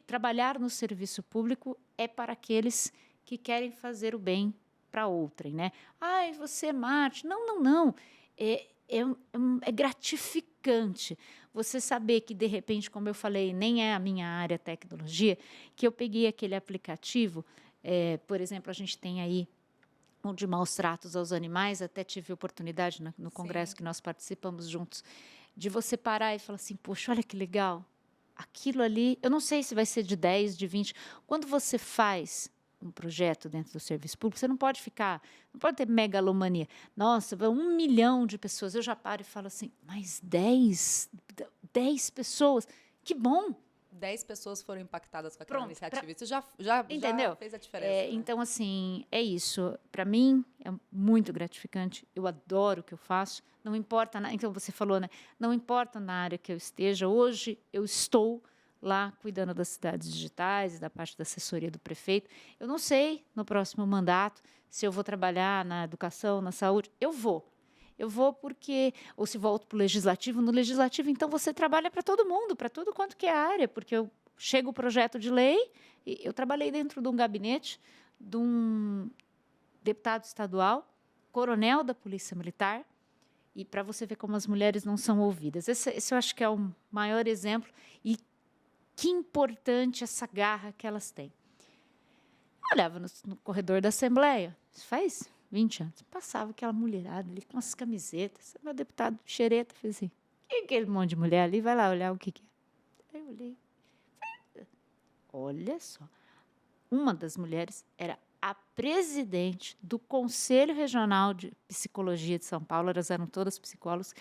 trabalhar no serviço público é para aqueles que querem fazer o bem para outrem, né? Ai, você é mártir. Não. É gratificante você saber que, de repente, como eu falei, nem é a minha área tecnologia, que eu peguei aquele aplicativo, por exemplo, a gente tem aí um de maus tratos aos animais, até tive oportunidade no congresso que nós participamos juntos, de você parar e falar assim, poxa, olha que legal, aquilo ali, eu não sei se vai ser de 10, de 20, quando você faz um projeto dentro do serviço público, você não pode ter megalomania. Nossa, 1 milhão de pessoas, eu já paro e falo assim, mas 10 pessoas, que bom. 10 pessoas foram impactadas com aquela iniciativa. Isso já fez a diferença. Né? Então, assim, é isso. Para mim, é muito gratificante. Eu adoro o que eu faço. Não importa, então você falou, né? Não importa na área que eu esteja. Hoje, eu estou lá cuidando das cidades digitais, da parte da assessoria do prefeito. Eu não sei, no próximo mandato, se eu vou trabalhar na educação, na saúde. Eu vou porque, ou se volto para o legislativo, no legislativo, então você trabalha para todo mundo, para tudo quanto que é área, porque chega o projeto de lei, e eu trabalhei dentro de um gabinete de um deputado estadual, coronel da Polícia Militar, e para você ver como as mulheres não são ouvidas. Esse eu acho que é o maior exemplo, e que importante essa garra que elas têm. Eu olhava no corredor da Assembleia, isso faz 20 anos, passava aquela mulherada ali com as camisetas. Meu deputado xereta fez assim, que é aquele monte de mulher ali? Vai lá olhar o que é. Aí eu olhei. Olha só. Uma das mulheres era a presidente do Conselho Regional de Psicologia de São Paulo, elas eram todas psicólogas,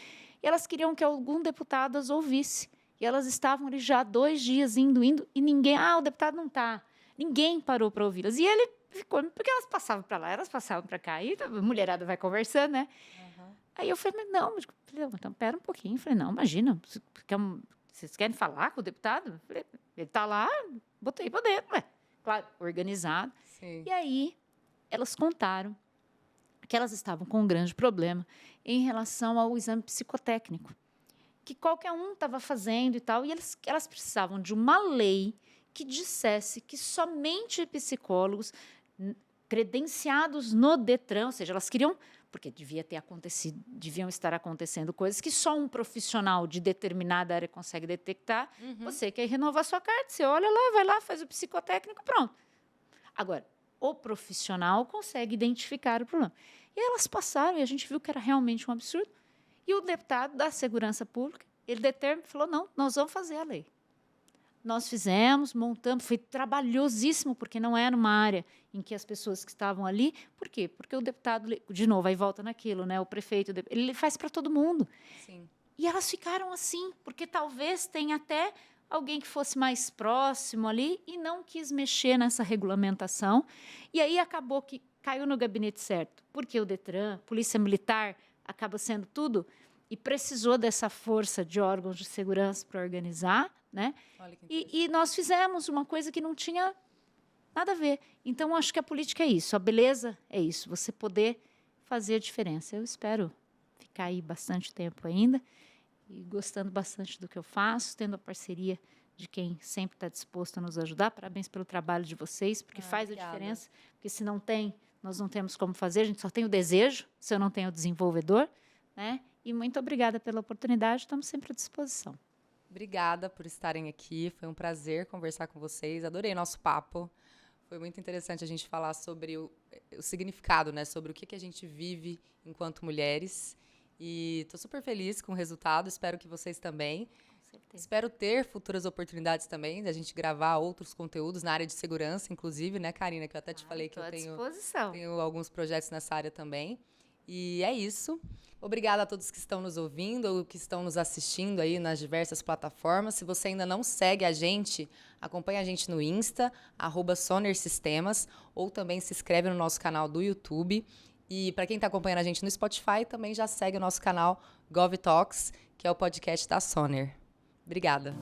e elas queriam que algum deputado as ouvisse. E elas estavam ali já 2 dias indo, e ninguém, o deputado não está. Ninguém parou para ouvi-las. E ele ficou, porque elas passavam para lá, elas passavam para cá, e a mulherada vai conversando, né? Uhum. Aí eu falei, mas não, então pera um pouquinho. Eu falei, não, imagina, vocês querem falar com o deputado? Eu falei, ele está lá, botei para dentro, ué. Claro, organizado. Sim. E aí, elas contaram que elas estavam com um grande problema em relação ao exame psicotécnico, que qualquer um estava fazendo e tal, e elas precisavam de uma lei que dissesse que somente psicólogos credenciados no Detran, ou seja, elas queriam, porque deviam estar acontecendo coisas que só um profissional de determinada área consegue detectar. Uhum. Você quer renovar sua carta, você olha lá, vai lá, faz o psicotécnico, pronto. Agora, o profissional consegue identificar o problema. E elas passaram, e a gente viu que era realmente um absurdo. E o deputado da Segurança Pública, ele falou, não, nós vamos fazer a lei. Nós fizemos, montamos, foi trabalhosíssimo, porque não era uma área em que as pessoas que estavam ali... Por quê? Porque o deputado, de novo, aí volta naquilo, né? O prefeito, ele faz para todo mundo. Sim. E elas ficaram assim, porque talvez tenha até alguém que fosse mais próximo ali e não quis mexer nessa regulamentação. E aí acabou que caiu no gabinete certo, porque o Detran, Polícia Militar, acaba sendo tudo, e precisou dessa força de órgãos de segurança para organizar, né? E nós fizemos uma coisa que não tinha nada a ver. Então, acho que a política é isso, a beleza é isso, você poder fazer a diferença. Eu espero ficar aí bastante tempo ainda e gostando bastante do que eu faço, tendo a parceria de quem sempre está disposto a nos ajudar. Parabéns pelo trabalho de vocês, porque faz obrigada. A diferença, porque se não tem, nós não temos como fazer, a gente só tem o desejo, se eu não tenho o desenvolvedor, né? E muito obrigada pela oportunidade, estamos sempre à disposição. Obrigada por estarem aqui, foi um prazer conversar com vocês, adorei nosso papo, foi muito interessante a gente falar sobre o significado, né, sobre o que a gente vive enquanto mulheres, e estou super feliz com o resultado, espero que vocês também. Com certeza. Espero ter futuras oportunidades também, da gente gravar outros conteúdos na área de segurança, inclusive, né, Karina, que eu até te falei que eu tenho alguns projetos nessa área também. E é isso. Obrigada a todos que estão nos ouvindo ou que estão nos assistindo aí nas diversas plataformas. Se você ainda não segue a gente, acompanhe a gente no Insta, @sonersistemas, ou também se inscreve no nosso canal do YouTube. E para quem está acompanhando a gente no Spotify, também já segue o nosso canal GovTalks, que é o podcast da Soner. Obrigada.